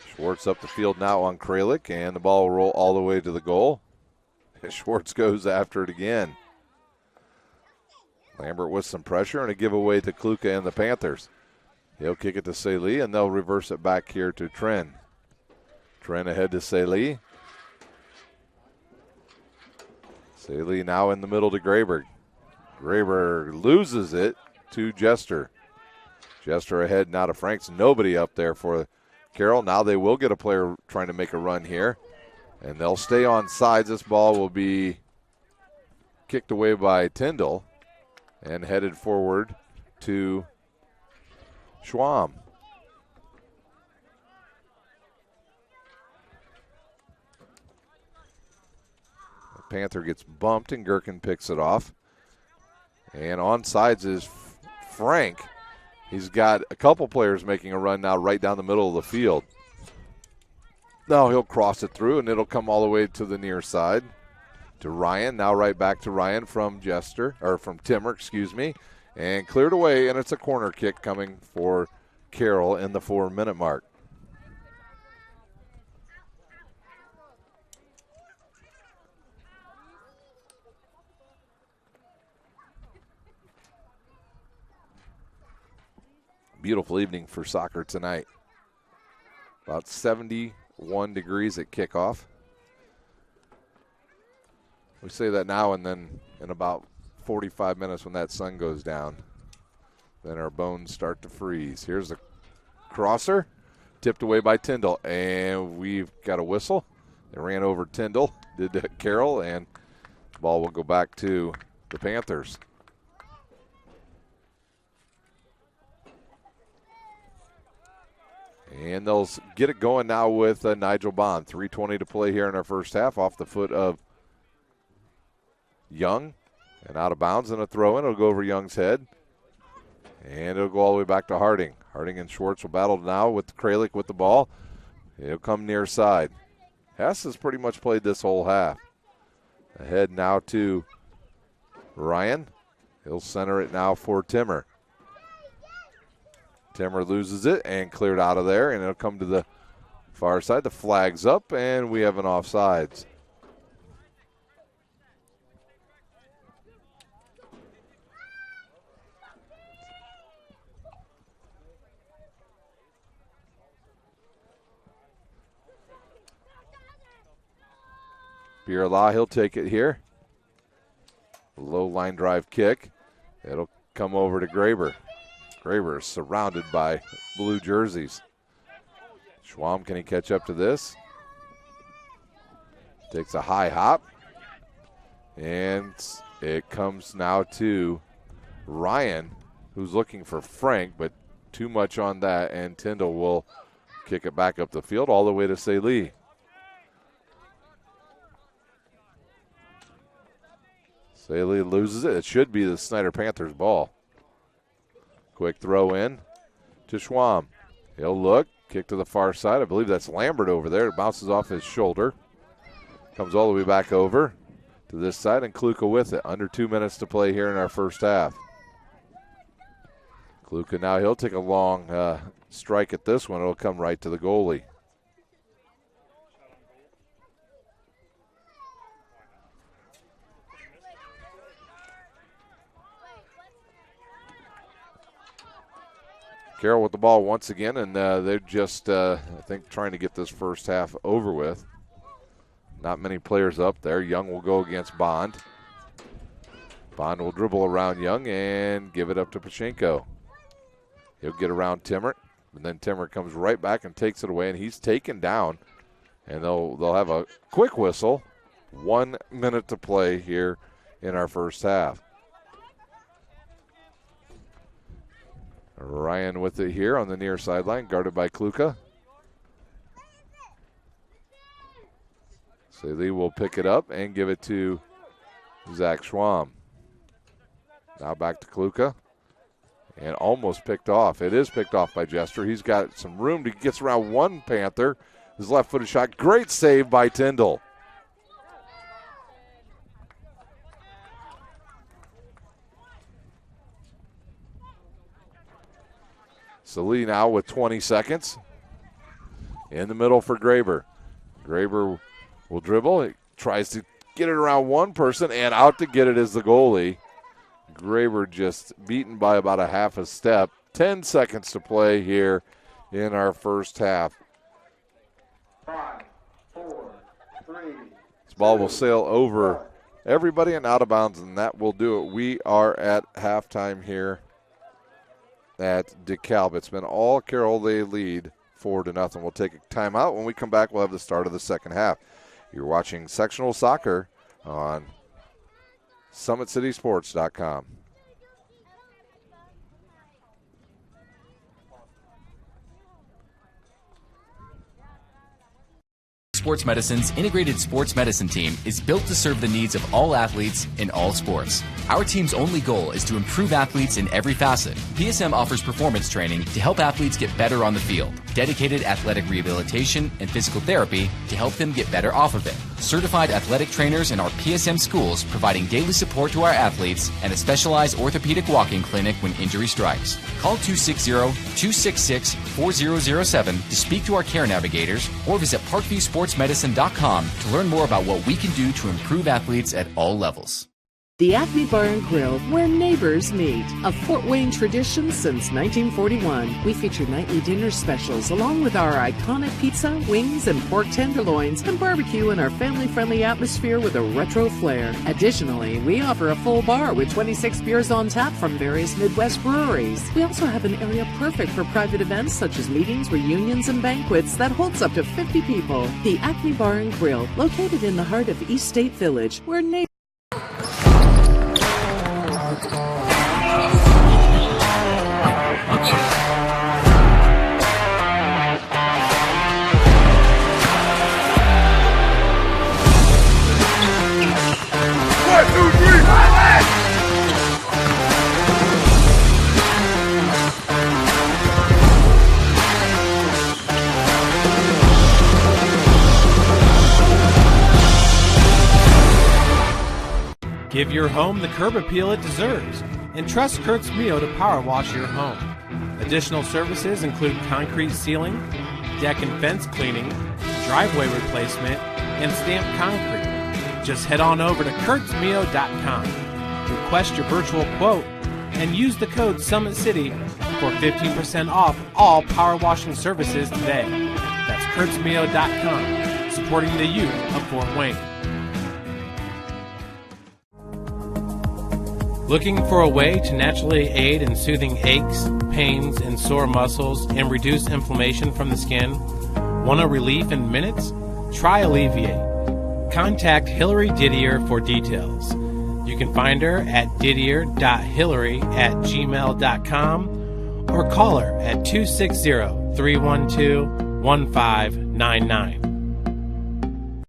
Schwartz up the field now on Kralik, and the ball will roll all the way to the goal. Schwartz goes after it again. Lambert with some pressure and a giveaway to Kluka and the Panthers. He'll kick it to Saley, and they'll reverse it back here to Tren. Tren ahead to Saley. Saley now in the middle to Graber. Graber loses it to Jester. Jester ahead now to Franks. Nobody up there for Carroll. Now they will get a player trying to make a run here, and they'll stay on sides. This ball will be kicked away by Tyndall and headed forward to Schwam. The Panther gets bumped and Gherkin picks it off. And on sides is Frank. He's got a couple players making a run now right down the middle of the field. No, he'll cross it through, and it'll come all the way to the near side to Ryan. Now right back to Ryan from Timmer, and cleared away, and it's a corner kick coming for Carroll in the 4-minute mark. Beautiful evening for soccer tonight. About 71 degrees at kickoff. We say that now, and then in about 45 minutes when that sun goes down, then our bones start to freeze. Here's the crosser, tipped away by Tyndall, and we've got a whistle. They ran over Tyndall, did Carroll, and the ball will go back to the Panthers. And they'll get it going now with Nigel Bond. 3:20 to play here in our first half, off the foot of Young and out of bounds, and a throw in. It'll go over Young's head, and it'll go all the way back to Harding. Harding and Schwartz will battle now with Kralik with the ball. It'll come near side. Hess has pretty much played this whole half. Ahead now to Ryan. He'll center it now for Timmer. Timmer loses it and cleared out of there, and it'll come to the far side. The flag's up, and we have an offsides. Birla, he'll take it here. Low line drive kick. It'll come over to Graber. Graber is surrounded by blue jerseys. Schwam, can he catch up to this? Takes a high hop. And it comes now to Ryan, who's looking for Frank, but too much on that, and Tyndall will kick it back up the field all the way to Saley. Saley loses it. It should be the Snider Panthers ball. Quick throw in to Schwam. He'll look, kick to the far side. I believe that's Lambert over there. It bounces off his shoulder. Comes all the way back over to this side, and Kluka with it. Under 2 minutes to play here in our first half. Kluka now, he'll take a long strike at this one. It'll come right to the goalie. Carroll with the ball once again, and they're just, I think, trying to get this first half over with. Not many players up there. Young will go against Bond. Bond will dribble around Young and give it up to Pachenko. He'll get around Timmer, and then Timmer comes right back and takes it away, and he's taken down. And they'll have a quick whistle. 1 minute to play here in our first half. Ryan with it here on the near sideline, guarded by Kluka. Saley will pick it up and give it to Zach Schwam. Now back to Kluka. And almost picked off. It is picked off by Jester. He's got some room. He gets around one Panther. His left-footed shot. Great save by Tyndall. Saleh now with 20 seconds. In the middle for Graber. Graber will dribble. He tries to get it around one person, and out to get it is the goalie. Graber just beaten by about a half a step. 10 seconds to play here in our first half. 5, 4, 3. This ball will sail over everybody and out of bounds, and that will do it. We are at halftime here at DeKalb. It's been all Carroll. They lead 4-0. We'll take a timeout. When we come back, we'll have the start of the second half. You're watching sectional soccer on SummitCitySports.com. Sports Medicine's integrated sports medicine team is built to serve the needs of all athletes in all sports. Our team's only goal is to improve athletes in every facet. PSM offers performance training to help athletes get better on the field, dedicated athletic rehabilitation and physical therapy to help them get better off of it, certified athletic trainers in our PSM schools providing daily support to our athletes, and a specialized orthopedic walk-in clinic when injury strikes. Call 260-266-4007 to speak to our care navigators or visit parkviewsportsmedicine.com to learn more about what we can do to improve athletes at all levels. The Acme Bar and Grill, where neighbors meet. A Fort Wayne tradition since 1941. We feature nightly dinner specials along with our iconic pizza, wings, and pork tenderloins, and barbecue in our family-friendly atmosphere with a retro flair. Additionally, we offer a full bar with 26 beers on tap from various Midwest breweries. We also have an area perfect for private events such as meetings, reunions, and banquets that holds up to 50 people. The Acme Bar and Grill, located in the heart of East State Village, where neighbors Give your home the curb appeal it deserves, and trust Kurt's Mio to power wash your home. Additional services include concrete sealing, deck and fence cleaning, driveway replacement, and stamped concrete. Just head on over to kurtzmio.com, request your virtual quote, and use the code SummitCity for 15% off all power washing services today. That's kurtzmio.com, supporting the youth of Fort Wayne. Looking for a way to naturally aid in soothing aches, pains, and sore muscles and reduce inflammation from the skin? Want a relief in minutes? Try Alleviate. Contact Hillary Didier for details. You can find her at didier.hillary@gmail.com or call her at 260-312-1599.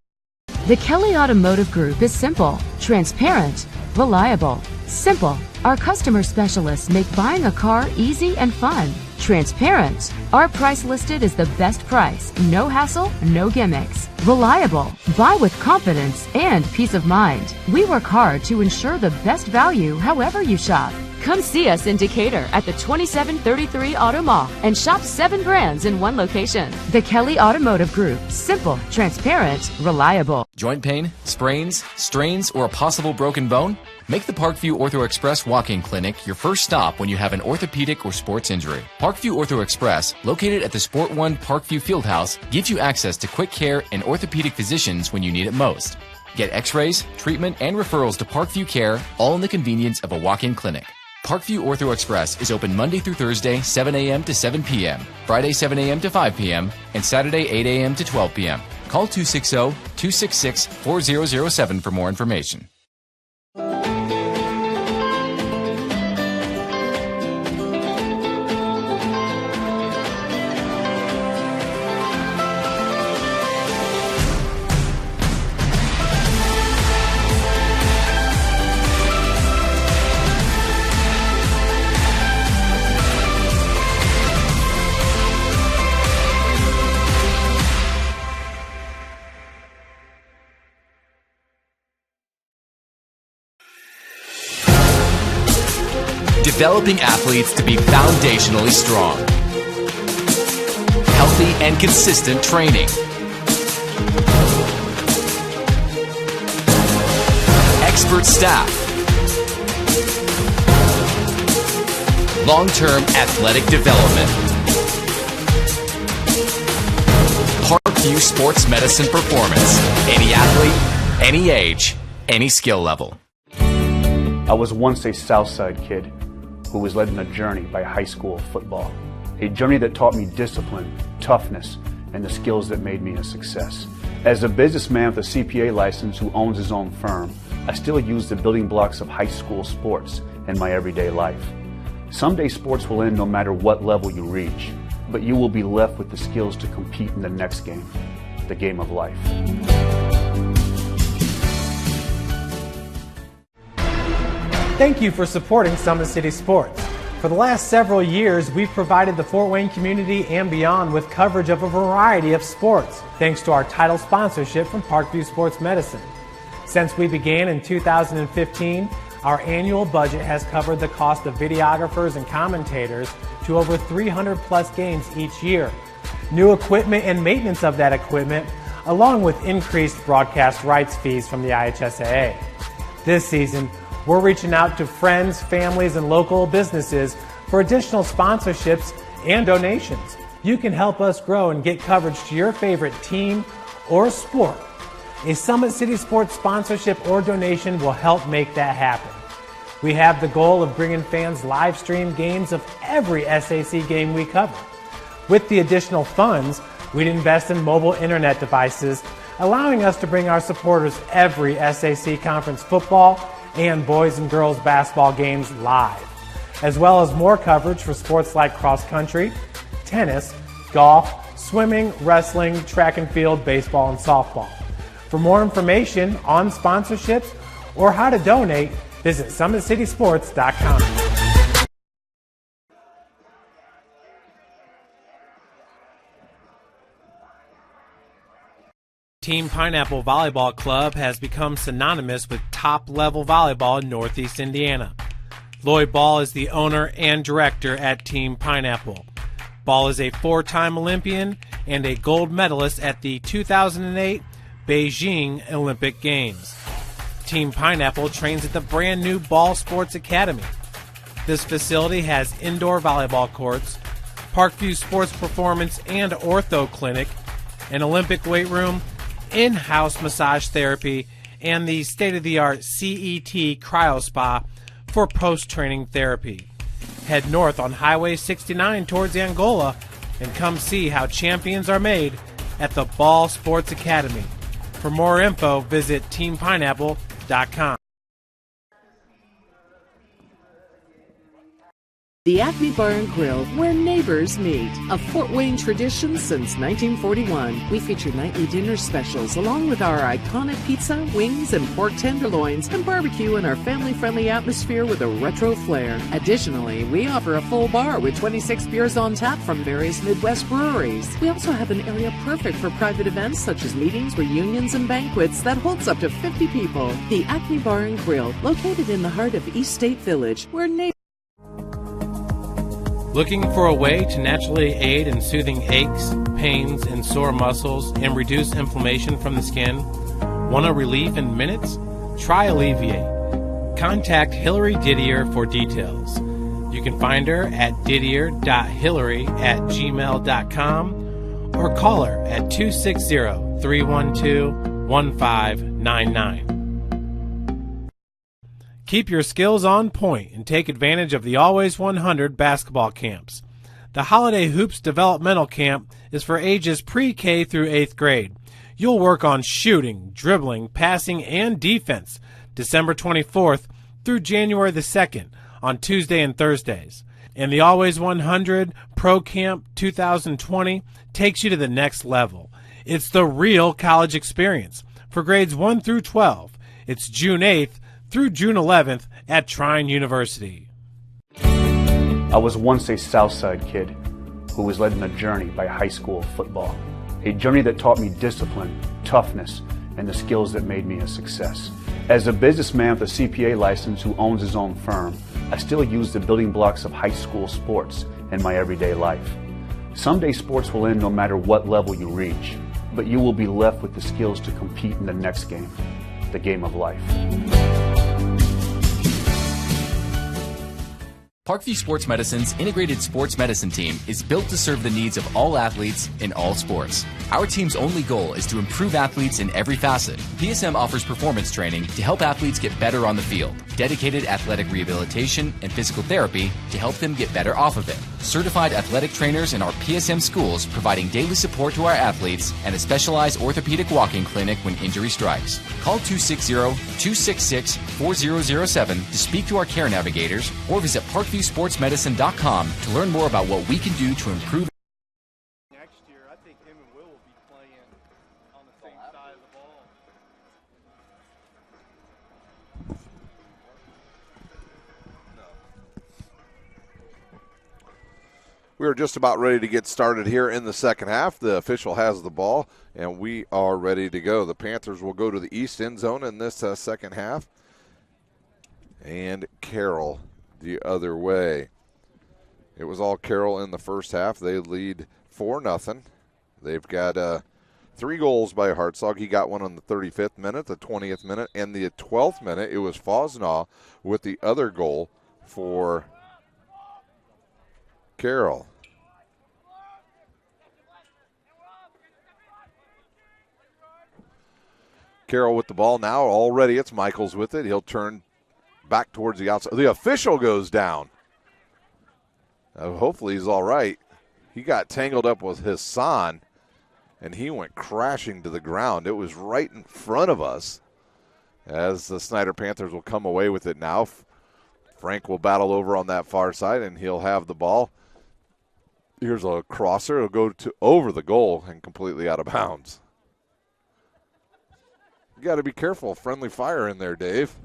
The Kelly Automotive Group is simple, transparent, reliable. Simple. Our customer specialists make buying a car easy and fun. Transparent. Our price listed is the best price. No hassle, no gimmicks. Reliable. Buy with confidence and peace of mind. We work hard to ensure the best value however you shop. Come see us in Decatur at the 2733 Auto Mall and shop 7 brands in one location. The Kelly Automotive Group. Simple, transparent, reliable. Joint pain, sprains, strains, or a possible broken bone? Make the Parkview Ortho Express walk-in clinic your first stop when you have an orthopedic or sports injury. Parkview Ortho Express, located at the Sport One Parkview Fieldhouse, gives you access to quick care and orthopedic physicians when you need it most. Get x-rays, treatment, and referrals to Parkview Care, all in the convenience of a walk-in clinic. Parkview Ortho Express is open Monday through Thursday, 7 a.m. to 7 p.m., Friday, 7 a.m. to 5 p.m., and Saturday, 8 a.m. to 12 p.m. Call 260-266-4007 for more information. Developing athletes to be foundationally strong. Healthy and consistent training. Expert staff. Long-term athletic development. Parkview Sports Medicine Performance. Any athlete, any age, any skill level. I was once a Southside kid who was led on a journey by high school football. A journey that taught me discipline, toughness, and the skills that made me a success. As a businessman with a CPA license who owns his own firm, I still use the building blocks of high school sports in my everyday life. Someday sports will end no matter what level you reach, but you will be left with the skills to compete in the next game. the game of life. Thank you for supporting Summit City Sports. For the last several years, we've provided the Fort Wayne community and beyond with coverage of a variety of sports, thanks to our title sponsorship from Parkview Sports Medicine. Since we began in 2015, our annual budget has covered the cost of videographers and commentators to over 300 plus games each year. New equipment and maintenance of that equipment, along with increased broadcast rights fees from the IHSAA. This season, we're reaching out to friends, families, and local businesses for additional sponsorships and donations. You can help us grow and get coverage to your favorite team or sport. A Summit City Sports sponsorship or donation will help make that happen. We have the goal of bringing fans live stream games of every SAC game we cover. With the additional funds, we'd invest in mobile internet devices, allowing us to bring our supporters every SAC conference football and boys and girls basketball games live, as well as more coverage for sports like cross country, tennis, golf, swimming, wrestling, track and field, baseball, and softball. For more information on sponsorships or how to donate, visit SummitCitySports.com. Team Pineapple Volleyball Club has become synonymous with top-level volleyball in Northeast Indiana. Lloyd Ball is the owner and director at Team Pineapple. Ball is a four-time Olympian and a gold medalist at the 2008 Beijing Olympic Games. Team Pineapple trains at the brand new Ball Sports Academy. This facility has indoor volleyball courts, Parkview Sports Performance and Ortho Clinic, an Olympic weight room, in-house massage therapy, and the state-of-the-art CET Cryo Spa for post-training therapy. Head north on Highway 69 towards Angola and come see how champions are made at the Ball Sports Academy. For more info, visit teampineapple.com. The Acme Bar and Grill, where neighbors meet. A Fort Wayne tradition since 1941. We feature nightly dinner specials along with our iconic pizza, wings, and pork tenderloins, and barbecue in our family-friendly atmosphere with a retro flair. Additionally, we offer a full bar with 26 beers on tap from various Midwest breweries. We also have an area perfect for private events such as meetings, reunions, and banquets that holds up to 50 people. The Acme Bar and Grill, located in the heart of East State Village, where neighbors... Looking for a way to naturally aid in soothing aches, pains, and sore muscles and reduce inflammation from the skin? Want a relief in minutes? Try Alleviate. Contact Hillary Didier for details. You can find her at didier.hillary@gmail.com or call her at 260-312-1599. Keep your skills on point and take advantage of the Always 100 basketball camps. The Holiday Hoops Developmental Camp is for ages pre-K through 8th grade. You'll work on shooting, dribbling, passing, and defense December 24th through January the 2nd on Tuesday and Thursdays. And the Always 100 Pro Camp 2020 takes you to the next level. It's the real college experience for grades 1 through 12. It's June 8th through June 11th at Trine University. I was once a Southside kid who was led on a journey by high school football. A journey that taught me discipline, toughness, and the skills that made me a success. As a businessman with a CPA license who owns his own firm, I still use the building blocks of high school sports in my everyday life. Someday sports will end no matter what level you reach, but you will be left with the skills to compete in the next game, the game of life. Parkview Sports Medicine's integrated sports medicine team is built to serve the needs of all athletes in all sports. Our team's only goal is to improve athletes in every facet. PSM offers performance training to help athletes get better on the field, dedicated athletic rehabilitation and physical therapy to help them get better off of it, certified athletic trainers in our PSM schools providing daily support to our athletes, and a specialized orthopedic walking clinic when injury strikes. Call 260-266-4007 to speak to our care navigators or visit ParkviewSportsMedicine.com to learn more about what we can do to improve. Next year, I think him and Will be playing We're just about ready to get started here in the second half. The official has the ball, and we are ready to go. The Panthers will go to the east end zone in this second half, and Carroll the other way. It was all Carroll in the first half. They lead 4-0. They've got 3 goals by Hartzog. He got one on the 35th minute, the 20th minute, and the 12th minute. It was Fosnaugh with the other goal for Carroll. Carroll with the ball now. Already it's Michaels with it. He'll turn back towards the outside. The official goes down. Hopefully he's all right. He got tangled up with Hassan, and he went crashing to the ground. It was right in front of us as the Snider Panthers will come away with it now. Frank will battle over on that far side, and he'll have the ball. Here's a crosser. It'll go over the goal and completely out of bounds. You got to be careful. Friendly fire in there, Dave.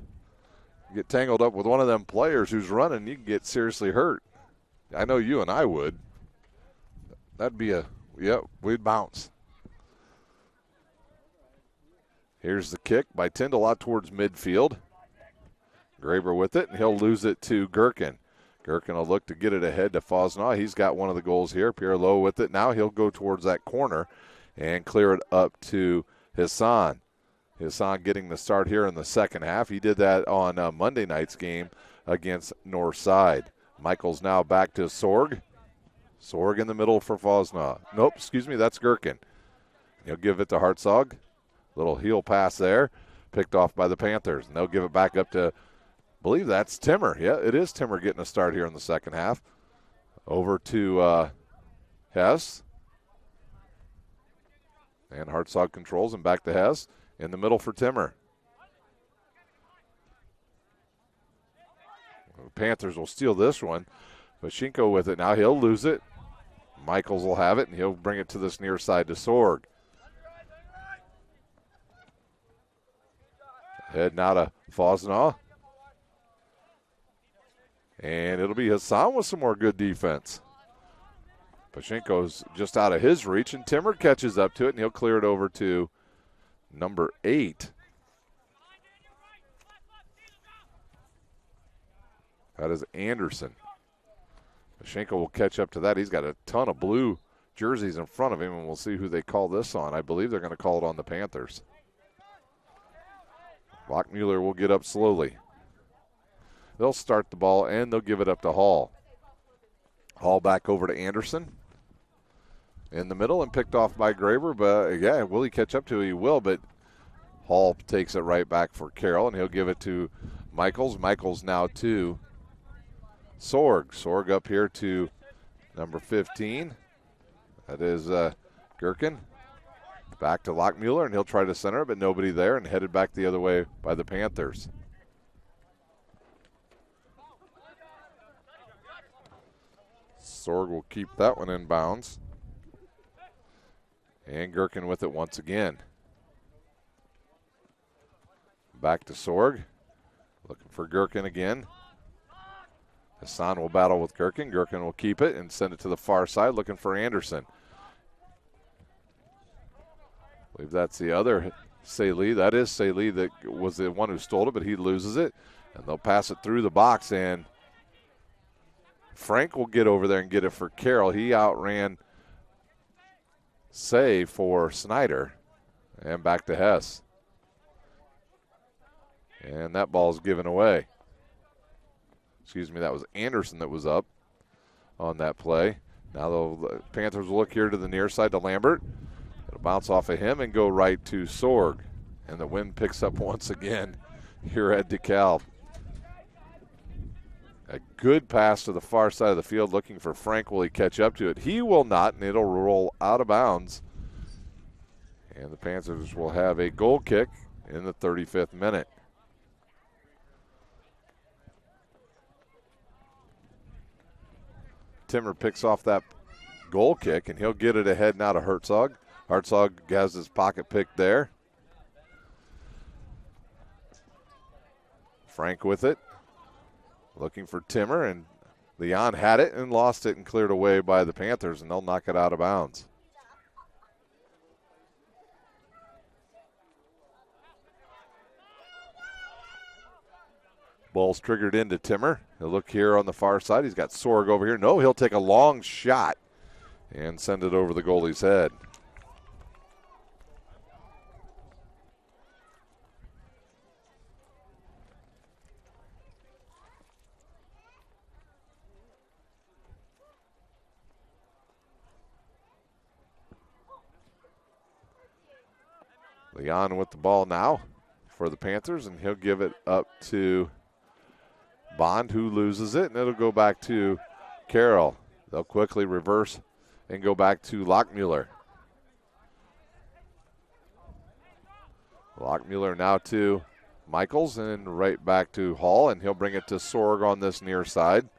You get tangled up with one of them players who's running, you can get seriously hurt. I know you and I would. That'd be we'd bounce. Here's the kick by Tyndall out towards midfield. Graber with it, and he'll lose it to Gherkin. Gherkin will look to get it ahead to Fosnaugh. He's got one of the goals here. Pierre Lowe with it. Now he'll go towards that corner and clear it up to Hassan. Hassan getting the start here in the second half. He did that on Monday night's game against Northside. Michaels now back to Sorg. Sorg in the middle for Fosnaugh. Nope, excuse me, that's Gherkin. He'll give it to Hartzog. Little heel pass there. Picked off by the Panthers. And they'll give it back up to, I believe that's Timmer. Yeah, it is Timmer getting a start here in the second half. Over to Hess. And Hartzog controls and back to Hess. In the middle for Timmer. The Panthers will steal this one. Vashenko with it now. He'll lose it. Michaels will have it, and he'll bring it to this near side to Sorg. Head now to Fosnaugh. And it'll be Hassan with some more good defense. Pashenko's just out of his reach, and Timmer catches up to it, and he'll clear it over to number 8. That is Anderson. Pashenko will catch up to that. He's got a ton of blue jerseys in front of him, and we'll see who they call this on. I believe they're going to call it on the Panthers. Bachmuller will get up slowly. They'll start the ball, and they'll give it up to Hall. Hall back over to Anderson. In the middle and picked off by Graber, but yeah, will he catch up to it? He will, but Hall takes it right back for Carroll, and he'll give it to Michaels. Michaels now to Sorg. Sorg up here to number 15. That is Gherkin. Back to Lockmuller, and he'll try to center, but nobody there, and headed back the other way by the Panthers. Sorg will keep that one in bounds. And Gherkin with it once again. Back to Sorg. Looking for Gherkin again. Hassan will battle with Gherkin. Gherkin will keep it and send it to the far side, looking for Anderson. I believe that's the other Saley. That is Saley that was the one who stole it, but he loses it. And they'll pass it through the box, and Frank will get over there and get it for Carroll. He outran Say for Snider. And back to Hess. And that ball's given away. Excuse me, that was Anderson that was up on that play. Now the Panthers will look here to the near side to Lambert. It'll bounce off of him and go right to Sorg. And the wind picks up once again here at DeKalb. A good pass to the far side of the field, looking for Frank. Will he catch up to it? He will not, and it'll roll out of bounds. And the Panthers will have a goal kick in the 35th minute. Timmer picks off that goal kick, and he'll get it ahead now to Hartzog. Hartzog has his pocket pick there. Frank with it. Looking for Timmer, and Leon had it and lost it and cleared away by the Panthers, and they'll knock it out of bounds. Ball's triggered into Timmer. He'll look here on the far side. He's got Sorg over here. No, he'll take a long shot and send it over the goalie's head. Leon with the ball now for the Panthers, and he'll give it up to Bond, who loses it, and it'll go back to Carroll. They'll quickly reverse and go back to Lockmuller. Lockmuller now to Michaels, and right back to Hall, and he'll bring it to Sorg on this near side.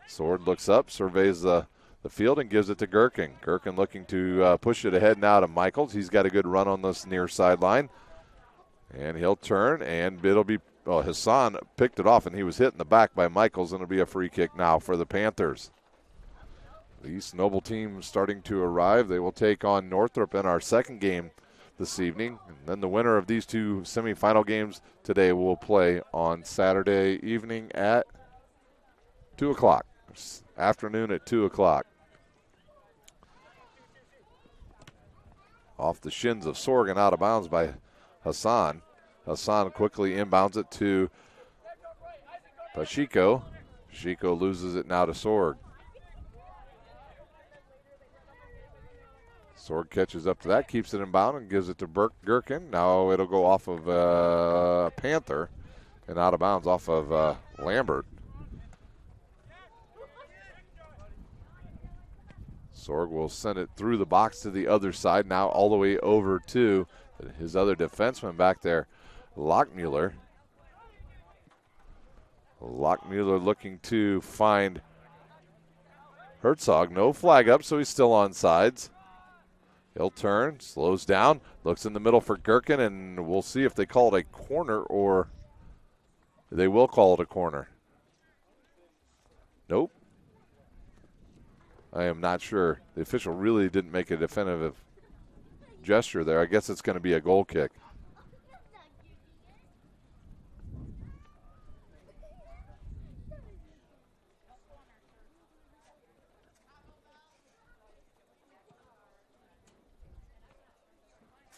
Sorg looks up, surveys the field, and gives it to Gherkin. Gherkin looking to push it ahead now to Michaels. He's got a good run on this near sideline. And he'll turn, and it'll be Hassan picked it off, and he was hit in the back by Michaels, and it'll be a free kick now for the Panthers. The East Noble team starting to arrive. They will take on Northrop in our second game this evening. And then the winner of these two semifinal games today will play on Saturday evening at 2 o'clock. Afternoon at 2 o'clock. Off the shins of Sorg and out of bounds by Hassan. Hassan quickly inbounds it to Pacheco. Pacheco loses it now to Sorg. Sorg catches up to that, keeps it inbound, and gives it to Gherkin. Now it'll go off of Panther and out of bounds off of Lambert. Sorg will send it through the box to the other side, now all the way over to his other defenseman back there, Lockmuller. Lockmuller looking to find Herzog. No flag up, so he's still on sides. He'll turn, slows down, looks in the middle for Gherkin, and we'll see if they call it a corner or they will call it a corner. Nope. I am not sure. The official really didn't make a definitive gesture there. I guess it's going to be a goal kick.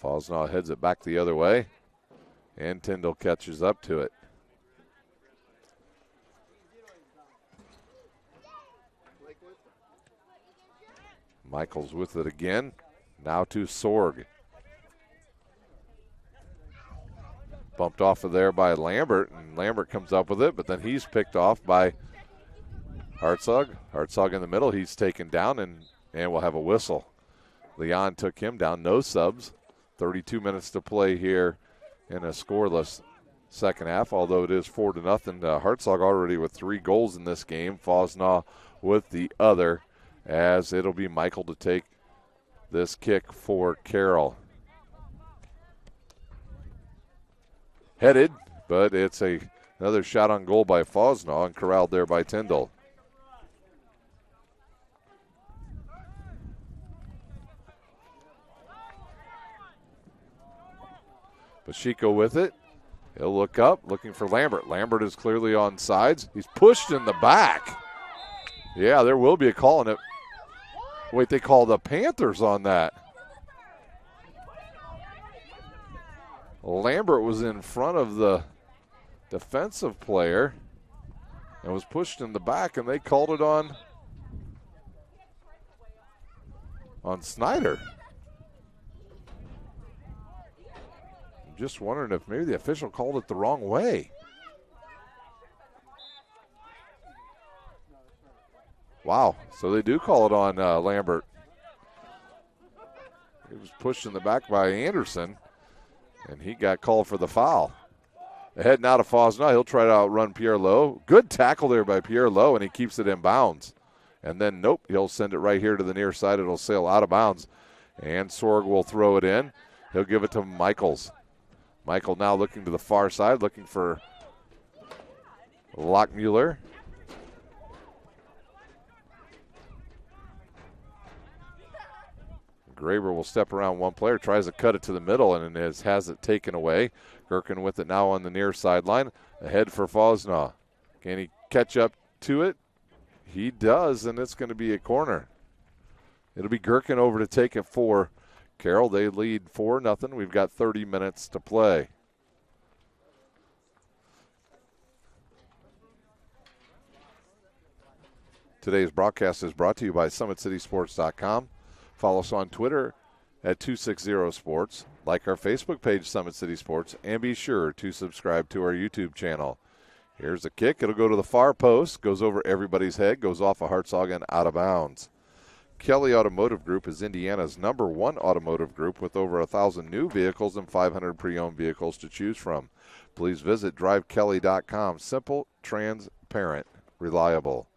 Fosnaugh heads it back the other way, and Tyndall catches up to it. Michaels with it again. Now to Sorg. Bumped off of there by Lambert, and Lambert comes up with it, but then he's picked off by Herzog. Herzog in the middle. He's taken down, and we'll have a whistle. Leon took him down. No subs. 32 minutes to play here in a scoreless second half, although it is 4-0. Herzog already with 3 goals in this game. Fosnaugh with the other, as it'll be Michael to take this kick for Carroll. Headed, but it's another shot on goal by Fosnaugh and corralled there by Tyndall. Pacheco with it. He'll look up, looking for Lambert. Lambert is clearly on sides. He's pushed in the back. Yeah, there will be a call on it. Wait, they call the Panthers on that. Lambert was in front of the defensive player and was pushed in the back, and they called it on Snider. I'm just wondering if maybe the official called it the wrong way. Wow, so they do call it on Lambert. He was pushed in the back by Anderson, and he got called for the foul. Ahead now to Fosnaugh. He'll try to outrun Pierre Lowe. Good tackle there by Pierre Lowe, and he keeps it in bounds. And then, nope, he'll send it right here to the near side. It'll sail out of bounds, and Sorg will throw it in. He'll give it to Michaels. Michael now looking to the far side, looking for Lockmuller. Graber will step around one player, tries to cut it to the middle, and has it taken away. Gherkin with it now on the near sideline. Ahead for Fosnaugh. Can he catch up to it? He does, and it's going to be a corner. It'll be Gherkin over to take it for Carroll. They lead 4-0. We've got 30 minutes to play. Today's broadcast is brought to you by SummitCitySports.com. Follow us on Twitter at 260sports. Like our Facebook page, Summit City Sports, and be sure to subscribe to our YouTube channel. Here's the kick. It'll go to the far post, goes over everybody's head, goes off a Hartzog and out of bounds. Kelly Automotive Group is Indiana's #1 automotive group with over 1,000 new vehicles and 500 pre-owned vehicles to choose from. Please visit drivekelly.com. Simple, transparent, reliable.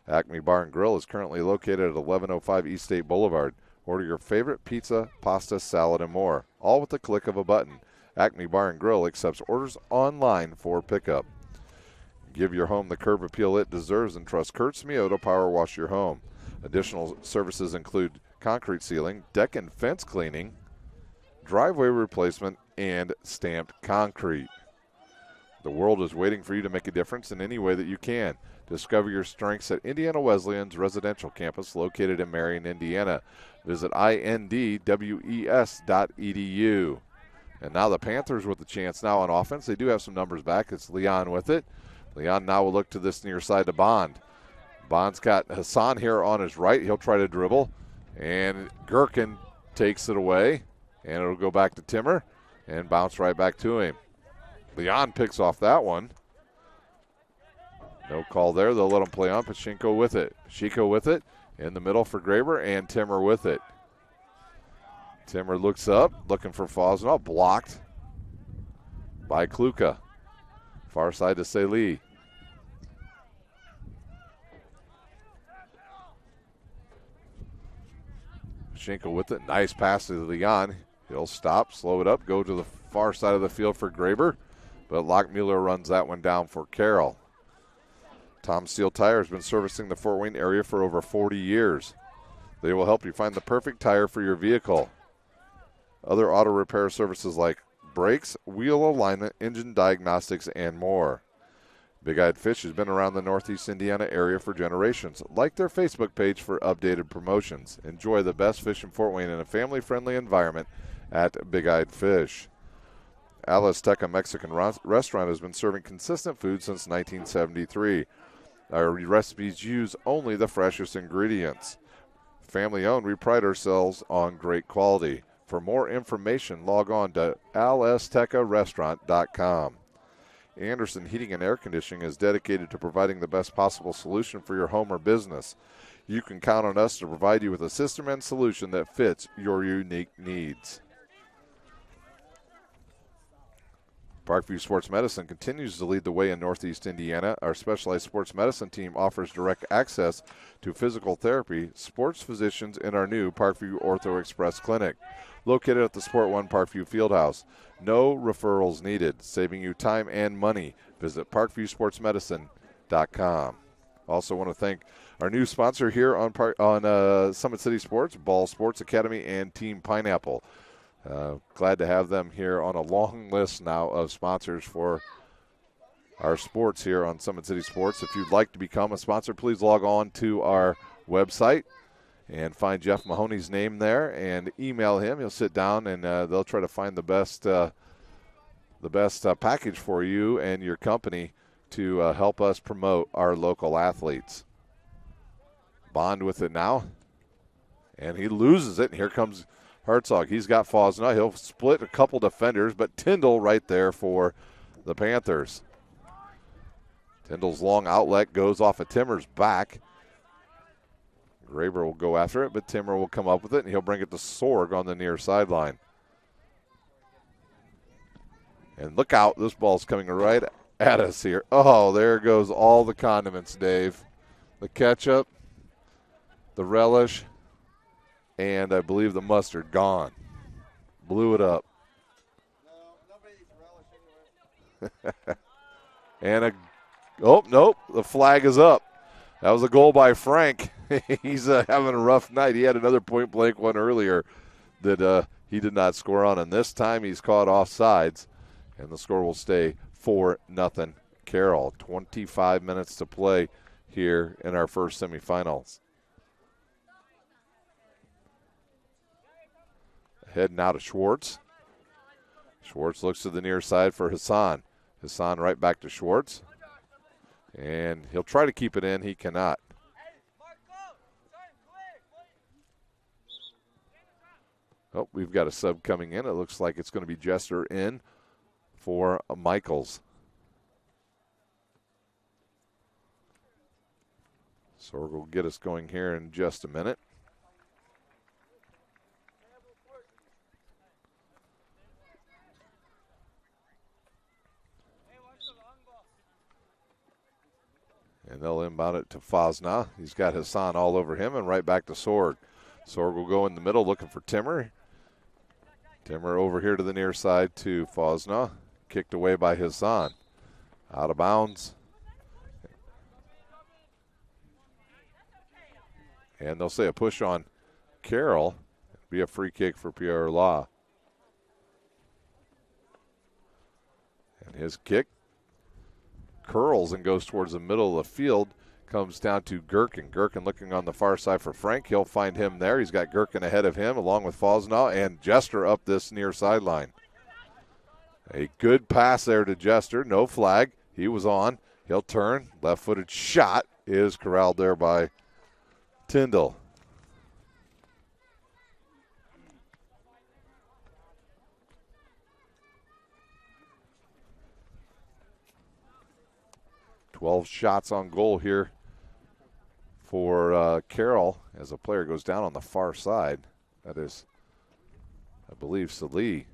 Acme Bar and Grill is currently located at 1105 East State Boulevard. Order your favorite pizza, pasta, salad, and more, all with the click of a button. Acme Bar and Grill accepts orders online for pickup. Give your home the curb appeal it deserves and trust Kurt Smeo to power wash your home. Additional services include concrete sealing, deck and fence cleaning, driveway replacement, and stamped concrete. The world is waiting for you to make a difference in any way that you can. Discover your strengths at Indiana Wesleyan's residential campus located in Marion, Indiana. Visit indwes.edu. And now the Panthers with the chance now on offense. They do have some numbers back. It's Leon with it. Leon now will look to this near side to Bond. Bond's got Hassan here on his right. He'll try to dribble. And Gherkin takes it away. And it'll go back to Timmer and bounce right back to him. Leon picks off that one. No call there. They'll let him play on. Pachinko with it. Shiko with it. In the middle for Graber and Timmer with it. Timmer looks up, looking for Fosnaugh. Blocked by Kluka. Far side to Salih. Pachinko with it. Nice pass to Leon. He'll stop, slow it up, go to the far side of the field for Graber. But Lockmuller runs that one down for Carroll. Tom Steel Tire has been servicing the Fort Wayne area for over 40 years. They will help you find the perfect tire for your vehicle. Other auto repair services like brakes, wheel alignment, engine diagnostics, and more. Big Eyed Fish has been around the Northeast Indiana area for generations. Like their Facebook page for updated promotions. Enjoy the best fish in Fort Wayne in a family-friendly environment at Big Eyed Fish. Azteca Mexican Restaurant has been serving consistent food since 1973. Our recipes use only the freshest ingredients. Family owned, we pride ourselves on great quality. For more information, log on to alaztecarestaurant.com. Anderson Heating and Air Conditioning is dedicated to providing the best possible solution for your home or business. You can count on us to provide you with a system and solution that fits your unique needs. Parkview Sports Medicine continues to lead the way in Northeast Indiana. Our specialized sports medicine team offers direct access to physical therapy, sports physicians in our new Parkview Ortho Express Clinic, located at the Sport One Parkview Fieldhouse. No referrals needed, saving you time and money. Visit parkviewsportsmedicine.com. Also want to thank our new sponsor here on Summit City Sports, Ball Sports Academy and Team Pineapple. Glad to have them here on a long list now of sponsors for our sports here on Summit City Sports. If you'd like to become a sponsor, please log on to our website and find Jeff Mahoney's name there and email him. He'll sit down and they'll try to find the best package for you and your company to help us promote our local athletes. Bond with it now, and he loses it. And here comes Hartzog. He's got Fosnaugh. He'll split a couple defenders, but Tyndall right there for the Panthers. Tyndall's long outlet goes off of Timmer's back. Graber will go after it, but Timmer will come up with it, and he'll bring it to Sorg on the near sideline. And look out, this ball's coming right at us here. Oh, there goes all the condiments, Dave. The ketchup, the relish, and I believe the mustard gone. Blew it up. And nope, the flag is up. That was a goal by Frank. He's having a rough night. He had another point-blank one earlier that he did not score on, and this time he's caught offsides, and the score will stay 4-0 Carroll. 25 minutes to play here in our first semifinals. Ahead now to Schwartz. Schwartz looks to the near side for Hassan. Hassan right back to Schwartz. And he'll try to keep it in. He cannot. Oh, we've got a sub coming in. It looks like it's going to be Jester in for Michaels. Sorg will get us going here in just a minute. And they'll inbound it to Fosna. He's got Hassan all over him and right back to Sorg. Sorg will go in the middle looking for Timmer. Timmer over here to the near side to Fosna. Kicked away by Hassan. Out of bounds. And they'll say a push on Carroll. It'll be a free kick for Pierre Law. And his kick curls and goes towards the middle of the field. Comes down to Gherkin. Gherkin looking on the far side for Frank. He'll find him there. He's got Gherkin ahead of him along with Fosna and Jester up this near sideline. A good pass there to Jester. No flag. He was on. He'll turn. Left-footed shot is corralled there by Tyndall. "12 shots on goal here for Carroll as a player goes down on the far side. That is, I believe, Salih.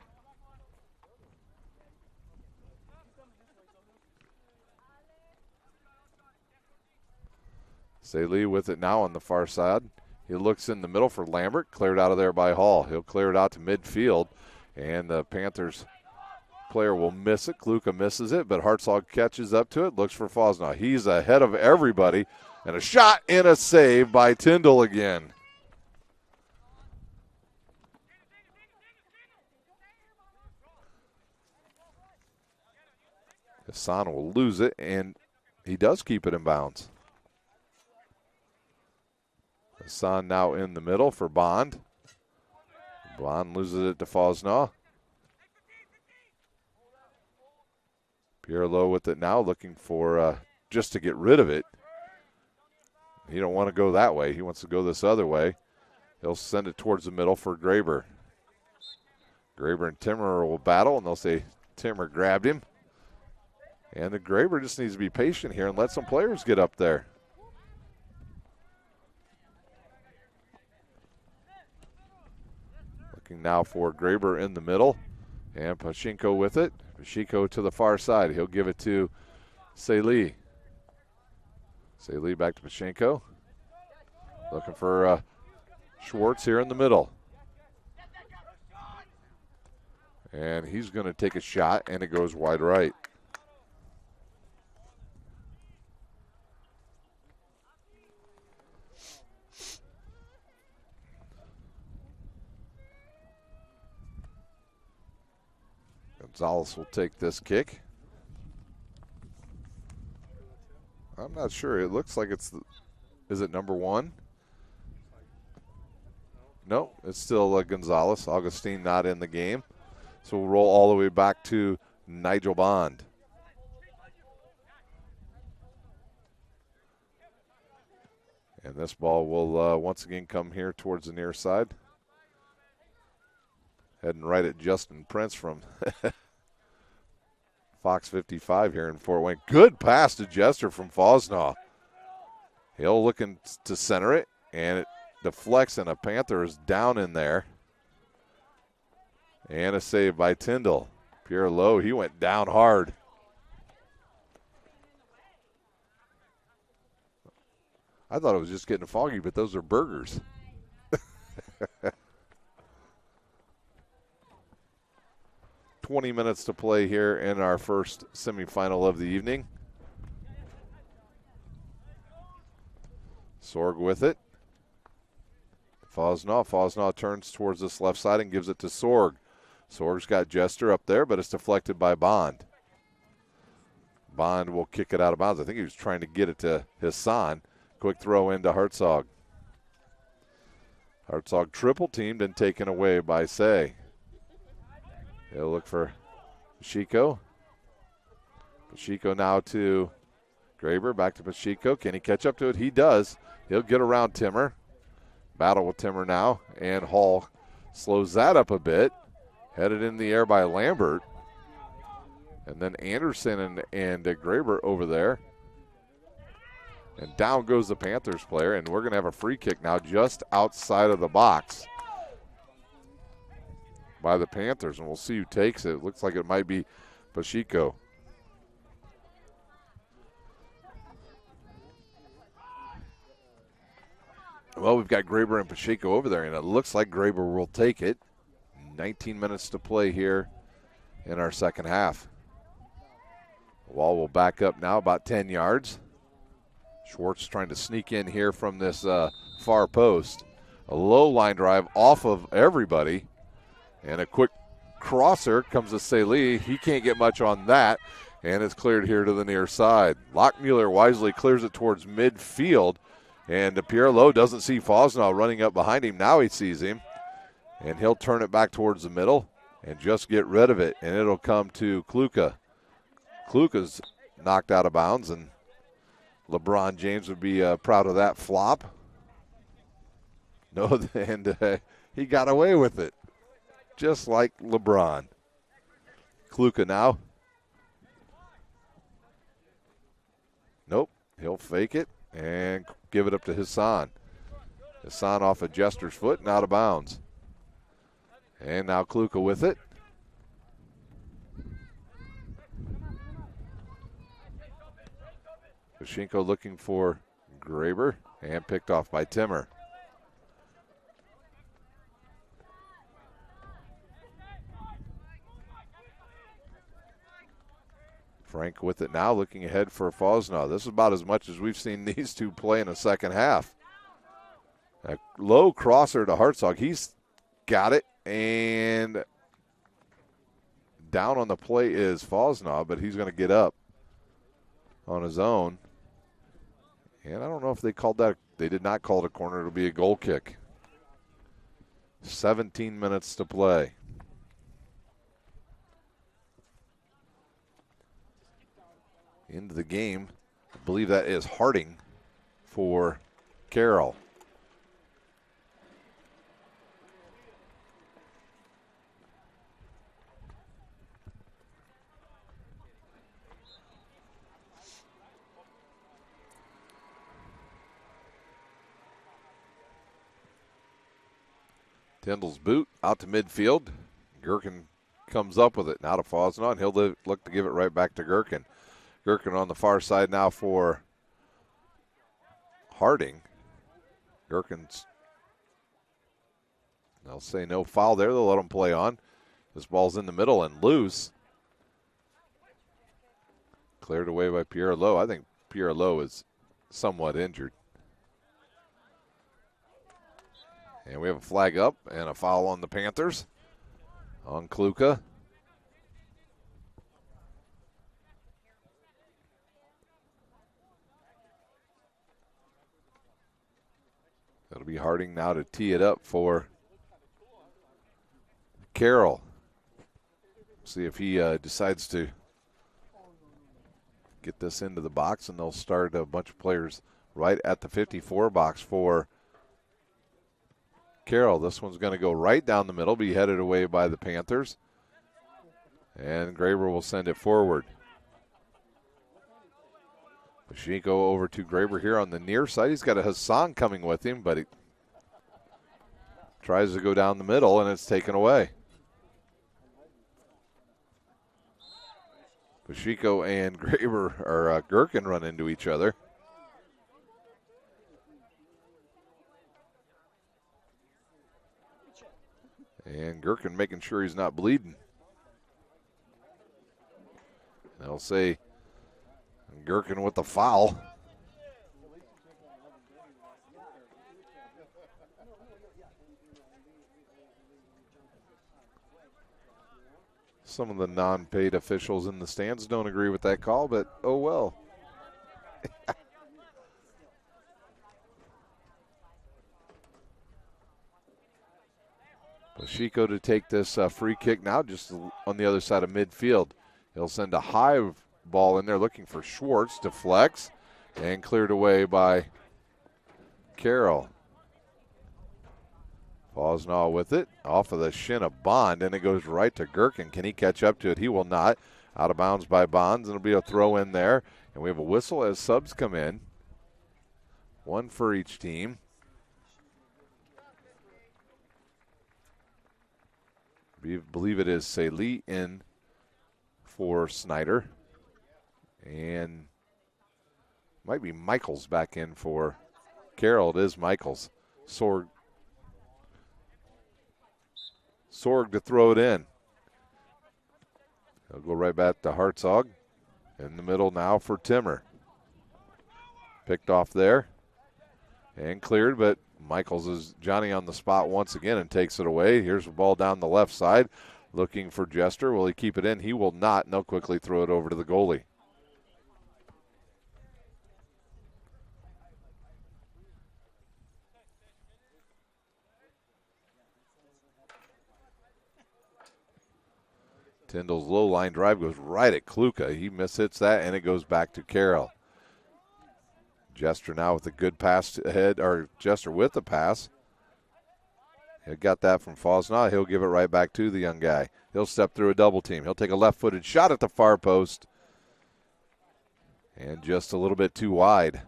Salih with it now on the far side. He looks in the middle for Lambert, cleared out of there by Hall. He'll clear it out to midfield, and the Panthers player will miss it. Kluka misses it, but Hartzog catches up to it, looks for Fosna. He's ahead of everybody, and a shot and a save by Tyndall again. Hassan will lose it, and he does keep it in bounds. Hassan now in the middle for Bond. Bond loses it to Fosna. Pierre-Lo with it now, looking for just to get rid of it. He don't want to go that way. He wants to go this other way. He'll send it towards the middle for Graber. Graber and Timmer will battle, and they'll say Timmer grabbed him. And the Graber just needs to be patient here and let some players get up there. Looking now for Graber in the middle. And Pachinko with it. Pachinko to the far side. He'll give it to Salih. Salih back to Pachinko. Looking for Schwartz here in the middle. And he's going to take a shot, and it goes wide right. Gonzalez will take this kick. I'm not sure. It looks like it's is it number 1? No, it's still Gonzalez. Augustine not in the game. So we'll roll all the way back to Nigel Bond. And this ball will once again come here towards the near side. Heading right at Justin Prince from Fox 55 here in Fort Wayne. Good pass to Jester from Fosna. Hill looking to center it, and it deflects, and a Panther is down in there. And a save by Tyndall. Pierre Lowe, he went down hard. I thought it was just getting foggy, but those are burgers. 20 minutes to play here in our first semifinal of the evening. Sorg with it. Fosnaw turns towards this left side and gives it to Sorg. Sorg's got Jester up there, but it's deflected by Bond. Bond will kick it out of bounds. I think he was trying to get it to Hassan. Quick throw into Hartzog. Hartzog triple teamed and taken away by Say. He'll look for Pacheco. Pacheco now to Graber. Back to Pacheco. Can he catch up to it? He does. He'll get around Timmer. Battle with Timmer now. And Hall slows that up a bit. Headed in the air by Lambert. And then Anderson and Graber over there. And down goes the Panthers player. And we're going to have a free kick now just outside of the box by the Panthers. And we'll see who takes it. It looks like it might be Pacheco. Well, we've got Graber and Pacheco over there, and it looks like Graber will take it. 19 minutes to play here in our second half. Wall will back up now about 10 yards. Schwartz trying to sneak in here from this far post. A low line drive off of everybody. And a quick crosser comes to Saleh. He can't get much on that. And it's cleared here to the near side. Lockmuller wisely clears it towards midfield. And Pierre Lowe doesn't see Fosnaw running up behind him. Now he sees him. And he'll turn it back towards the middle and just get rid of it. And it'll come to Kluka. Kluka's knocked out of bounds, and LeBron James would be proud of that flop. No, and he got away with it, just like LeBron. Kluka now. Nope, he'll fake it and give it up to Hassan. Hassan off of Jester's foot and out of bounds. And now Kluka with it. Pashinko looking for Graber and picked off by Timmer. Frank with it now, looking ahead for Fosnaw. This is about as much as we've seen these two play in the second half. A low crosser to Hartzog. He's got it, and down on the play is Fosnaw, but he's going to get up on his own. And I don't know if they called that. They did not call it a corner. It'll be a goal kick. 17 minutes to play. Into the game. I believe that is Harding for Carroll. Tyndall's boot out to midfield. Gherkin comes up with it. Now to Fosnaw, and he'll look to give it right back to Gherkin. Gherkin on the far side now for Harding. Gherkin's, they'll say no foul there. They'll let him play on. This ball's in the middle and loose. Cleared away by Pierre Lowe. I think Pierre Lowe is somewhat injured. And we have a flag up and a foul on the Panthers. On Kluka. That'll be Harding now to tee it up for Carroll. See if he decides to get this into the box, and they'll start a bunch of players right at the 54 box for Carroll. This one's going to go right down the middle, be headed away by the Panthers. And Graber will send it forward. Pacheco over to Graber here on the near side. He's got a Hassan coming with him, but he tries to go down the middle, and it's taken away. Pacheco and Graber, or Gherkin, run into each other. And Gherkin making sure he's not bleeding. They'll say Gherkin with the foul. Some of the non-paid officials in the stands don't agree with that call, but oh well. Pacheco to take this free kick now just on the other side of midfield. He'll send a high ball in there looking for Schwartz, deflects, and cleared away by Carroll. Fosnaw with it, off of the shin of Bond, and it goes right to Gherkin. Can he catch up to it? He will not. Out of bounds by Bonds, and it'll be a throw in there. And we have a whistle as subs come in. One for each team. I believe it is Salih in for Snider. And might be Michaels back in for Carroll. It is Michaels. Sorg to throw it in. He'll go right back to Hartzog. In the middle now for Timmer. Picked off there and cleared, but Michaels is Johnny on the spot once again and takes it away. Here's the ball down the left side. Looking for Jester. Will he keep it in? He will not, and they'll quickly throw it over to the goalie. Tyndall's low line drive goes right at Kluka. He mishits that, and it goes back to Carroll. Jester now with a good pass ahead, or Jester with the pass. He got that from Fosnaw. He'll give it right back to the young guy. He'll step through a double team. He'll take a left-footed shot at the far post. And just a little bit too wide.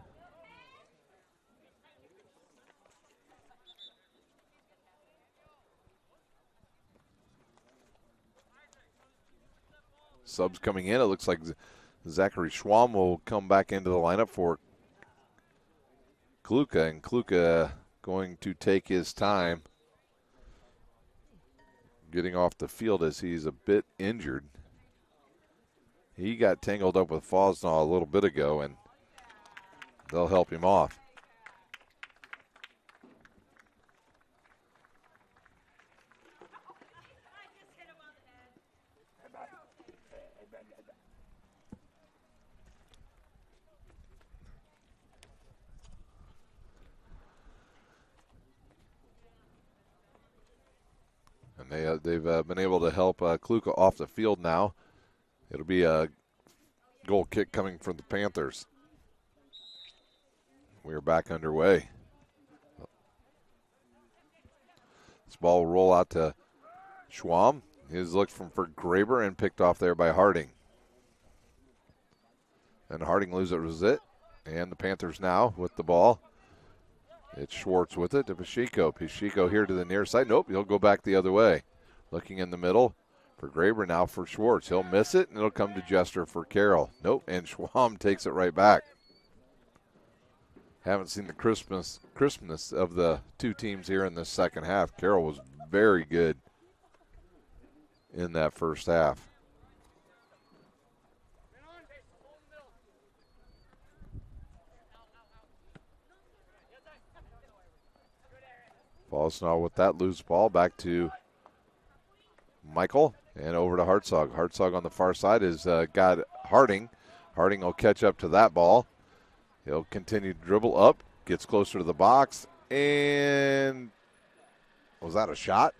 Subs coming in. It looks like Zachary Schwam will come back into the lineup for Kluka, and Kluka going to take his time getting off the field as he's a bit injured. He got tangled up with Fosnaw a little bit ago, and they'll help him off. And they've been able to help Kluka off the field now. It'll be a goal kick coming from the Panthers. We're back underway. This ball will roll out to Schwam. He's looked for Graber and picked off there by Harding. And Harding loses it. And the Panthers now with the ball. It's Schwartz with it to Pacheco. Pacheco here to the near side. Nope, he'll go back the other way. Looking in the middle for Graber, now for Schwartz. He'll miss it, and it'll come to Jester for Carroll. Nope, and Schwam takes it right back. Haven't seen the crispness of the two teams here in the second half. Carroll was very good in that first half. Fosnaw with that loose ball back to Michael and over to Hartzog. Hartzog on the far side has got Harding. Harding will catch up to that ball. He'll continue to dribble up, gets closer to the box, and was that a shot?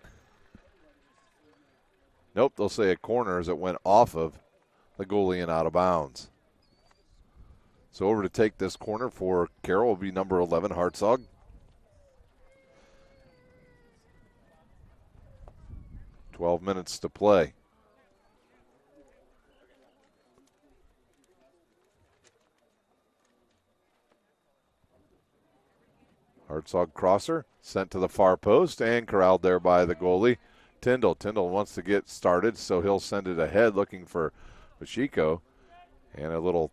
Nope, they'll say a corner as it went off of the goalie and out of bounds. So over to take this corner for Carroll will be number 11, Hartzog. $12 minutes to play. Hartzog crosser sent to the far post and corralled there by the goalie. Tyndall wants to get started, so he'll send it ahead looking for Pacheco. And a little,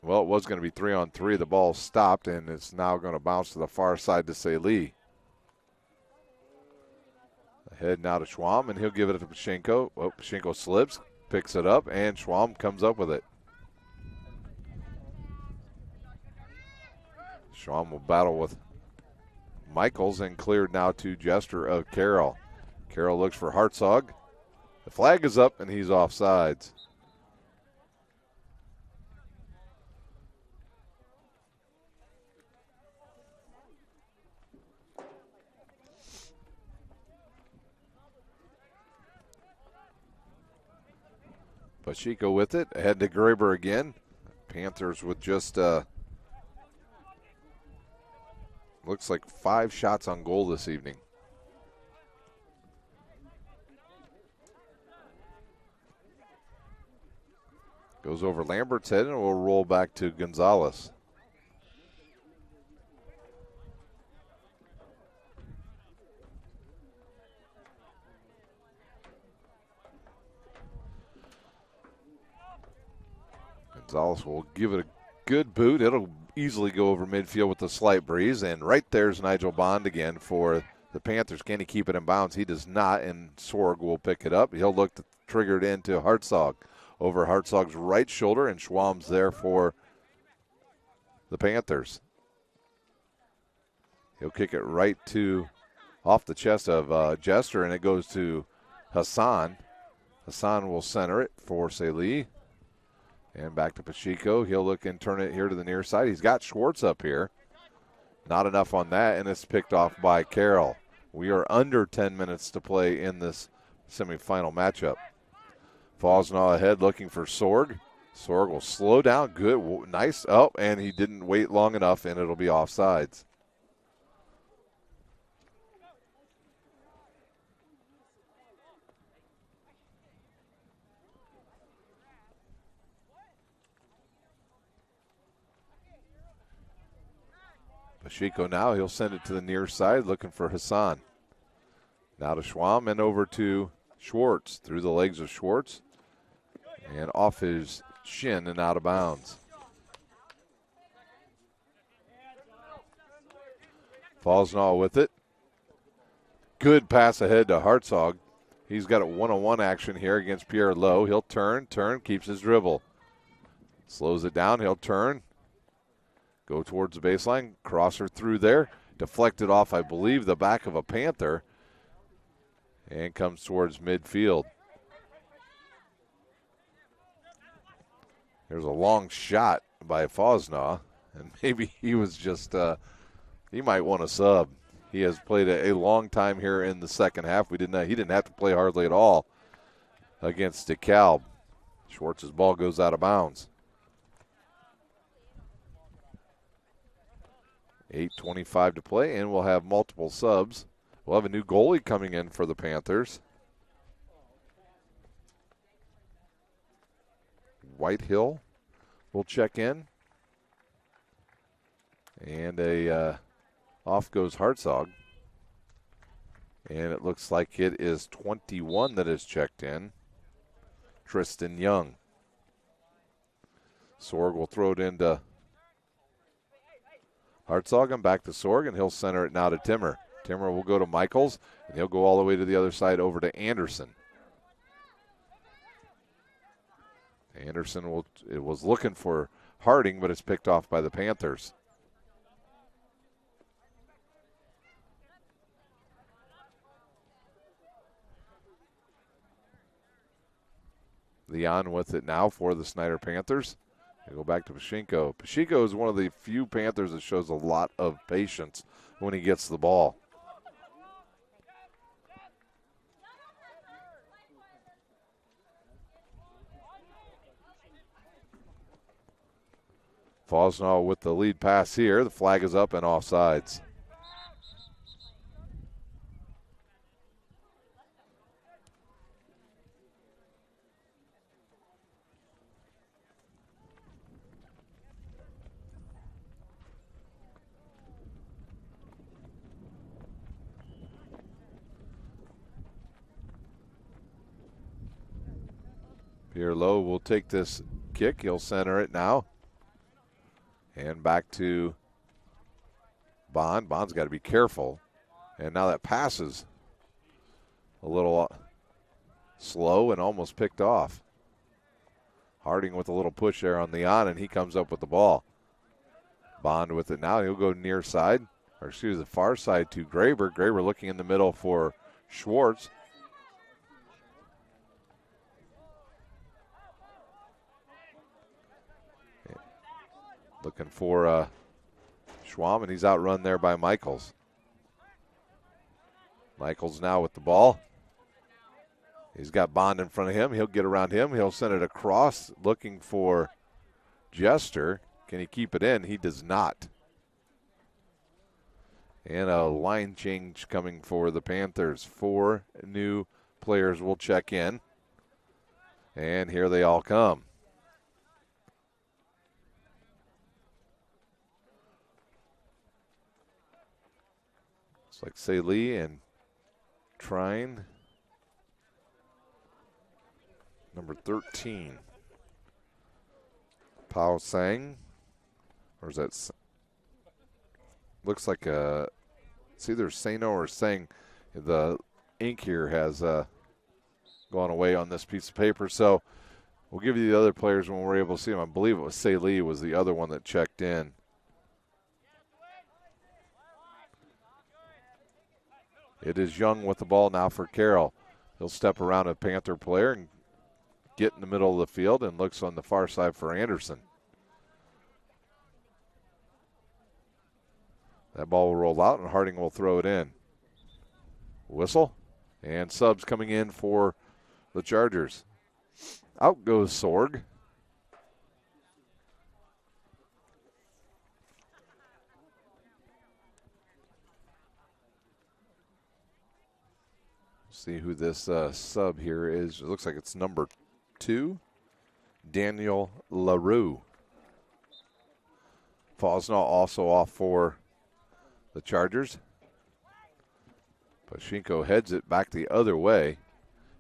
well, it was going to be 3-on-3. The ball stopped, and it's now going to bounce to the far side to Salih. Ahead now to Schwam, and he'll give it to Pacheco. Oh, Pacheco slips, picks it up, and Schwam comes up with it. Schwam will battle with Michaels and cleared now to Jester of Carroll. Carroll looks for Hartzog. The flag is up, and he's offsides. Pacheco with it, ahead to Graber again. Panthers with just, looks like 5 shots on goal this evening. Goes over Lambert's head, and will roll back to Gonzalez. Gonzalez will give it a good boot. It'll easily go over midfield with a slight breeze. And right there's Nigel Bond again for the Panthers. Can he keep it in bounds? He does not, and Sorg will pick it up. He'll look to trigger it into Hartzog. Over Hartzog's right shoulder, and Schwalm's there for the Panthers. He'll kick it right to off the chest of Jester, and it goes to Hassan. Hassan will center it for Salih. And back to Pacheco. He'll look and turn it here to the near side. He's got Schwartz up here. Not enough on that, and it's picked off by Carroll. We are under 10 minutes to play in this semifinal matchup. Fosnaw ahead looking for Sorg. Sorg will slow down. Good. Nice. Oh, and he didn't wait long enough, and it'll be offsides. Pacheco now. He'll send it to the near side looking for Hassan. Now to Schwam and over to Schwartz. Through the legs of Schwartz. And off his shin and out of bounds. Fosnaw with it. Good pass ahead to Hartzog. He's got a one-on-one action here against Pierre Lowe. He'll turn, keeps his dribble. Slows it down, he'll turn. Go towards the baseline, crosser through there. Deflected off, I believe, the back of a Panther. And comes towards midfield. There's a long shot by Fosnaw, and maybe he was just, he might want to sub. He has played a long time here in the second half. He didn't have to play hardly at all against DeKalb. Schwartz's ball goes out of bounds. 8:25 to play, and we'll have multiple subs. We'll have a new goalie coming in for the Panthers. Whitehill will check in. And off goes Hartzog. And it looks like it is 21 that is checked in. Tristan Young. Sorg will throw it into Hartzog and back to Sorg, and he'll center it now to Timmer. Timmer will go to Michaels, and he'll go all the way to the other side over to Anderson. Anderson was looking for Harding, but it's picked off by the Panthers. Leon with it now for the Snider Panthers. They go back to Pacheco. Pacheco is one of the few Panthers that shows a lot of patience when he gets the ball. Fosnaw with the lead pass here. The flag is up and offsides. Pierre Lowe will take this kick. He'll center it now. And back to Bond. Bond's got to be careful. And now that pass is a little slow and almost picked off. Harding with a little push there on the on, and he comes up with the ball. Bond with it now. He'll go near side, or excuse the far side to Graber. Graber looking in the middle for Schwartz. Looking for Schwam, and he's outrun there by Michaels. Michaels now with the ball. He's got Bond in front of him. He'll get around him. He'll send it across, looking for Jester. Can he keep it in? He does not. And a line change coming for the Panthers. 4 new players will check in. And here they all come. Looks like Saley and Trine. Number 13. Pao Sang. Or is that? Looks like it's either Sano or Sang. The ink here has gone away on this piece of paper. So we'll give you the other players when we're able to see them. I believe it was Saley was the other one that checked in. It is Young with the ball now for Carroll. He'll step around a Panther player and get in the middle of the field and looks on the far side for Anderson. That ball will roll out and Harding will throw it in. Whistle. And subs coming in for the Chargers. Out goes Sorg. See who this sub here is. It looks like it's number 2, Daniel LaRue. Fosnaugh also off for the Chargers. Pashinko heads it back the other way.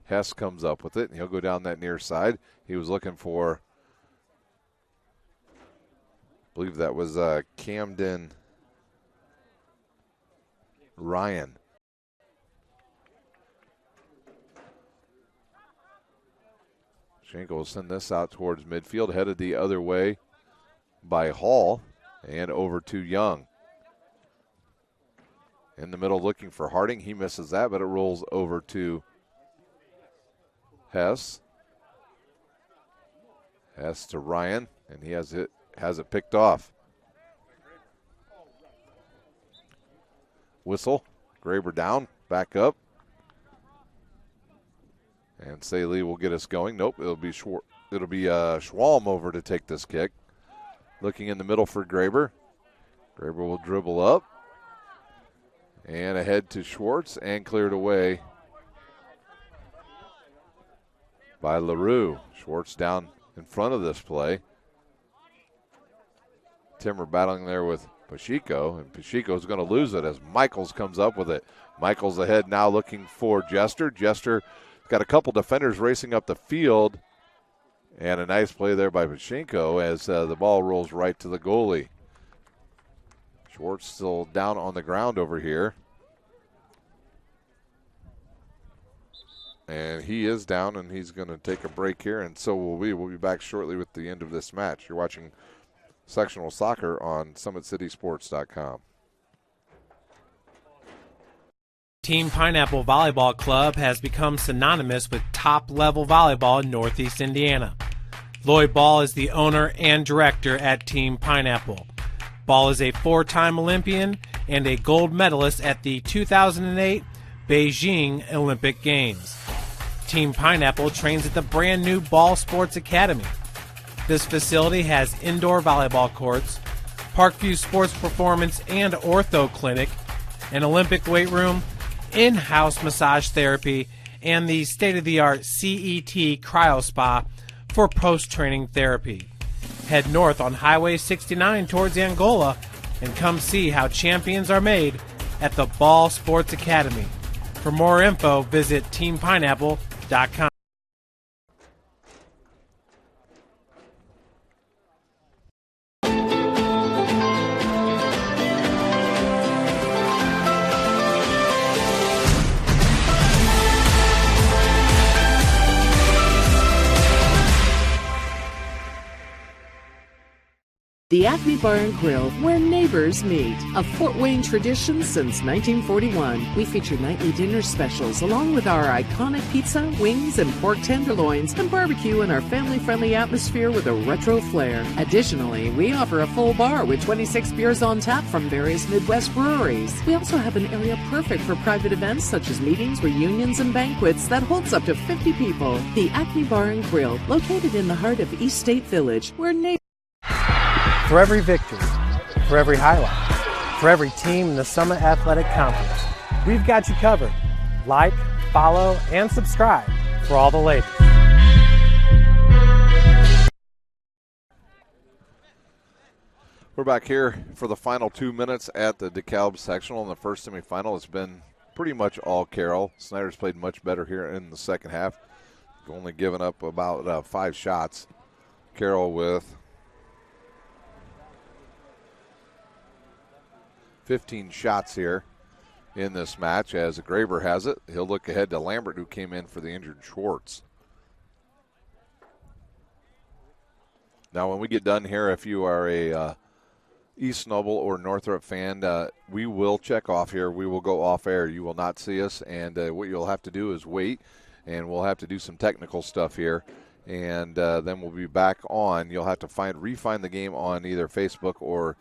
Hess comes up with it, and he'll go down that near side. He was looking for, I believe that was Camden Ryan. Schenkel will send this out towards midfield, headed the other way by Hall, and over to Young. In the middle looking for Harding. He misses that, but it rolls over to Hess. Hess to Ryan, and he has it picked off. Whistle. Graber down, back up. And Saley will get us going. Nope, it'll be Schwalm over to take this kick. Looking in the middle for Graber. Graber will dribble up. And ahead to Schwartz and cleared away by LaRue. Schwartz down in front of this play. Timmer battling there with Pacheco, and Pacheco's going to lose it as Michaels comes up with it. Michaels ahead now looking for Jester. Jester got a couple defenders racing up the field, and a nice play there by Pacheco as the ball rolls right to the goalie. Schwartz still down on the ground over here. And he is down, and he's going to take a break here, and so will we. We'll be back shortly with the end of this match. You're watching Sectional Soccer on SummitCitySports.com. Team Pineapple Volleyball Club has become synonymous with top-level volleyball in Northeast Indiana. Lloyd Ball is the owner and director at Team Pineapple. Ball is a 4-time Olympian and a gold medalist at the 2008 Beijing Olympic Games. Team Pineapple trains at the brand new Ball Sports Academy. This facility has indoor volleyball courts, Parkview Sports Performance and Ortho Clinic, an Olympic weight room, in-house massage therapy, and the state-of-the-art CET Cryo Spa for post-training therapy. Head north on Highway 69 towards Angola and come see how champions are made at the Ball Sports Academy. For more info, visit teampineapple.com. The Acme Bar and Grill, where neighbors meet. A Fort Wayne tradition since 1941. We feature nightly dinner specials along with our iconic pizza, wings, and pork tenderloins, and barbecue in our family-friendly atmosphere with a retro flair. Additionally, we offer a full bar with 26 beers on tap from various Midwest breweries. We also have an area perfect for private events such as meetings, reunions, and banquets that holds up to 50 people. The Acme Bar and Grill, located in the heart of East State Village, where neighbors... For every victory, for every highlight, for every team in the Summit Athletic Conference, we've got you covered. Like, follow, and subscribe for all the latest. We're back here for the final 2 minutes at the DeKalb sectional. In the first semifinal, it's been pretty much all Carroll. Snider's played much better here in the second half. Only given up about 5 shots. Carroll with 15 shots here in this match. As Graber has it, he'll look ahead to Lambert, who came in for the injured Schwartz. Now, when we get done here, if you are a East Noble or Northrop fan, we will check off here. We will go off air. You will not see us, and what you'll have to do is wait, and we'll have to do some technical stuff here, and then we'll be back on. You'll have to re-find the game on either Facebook or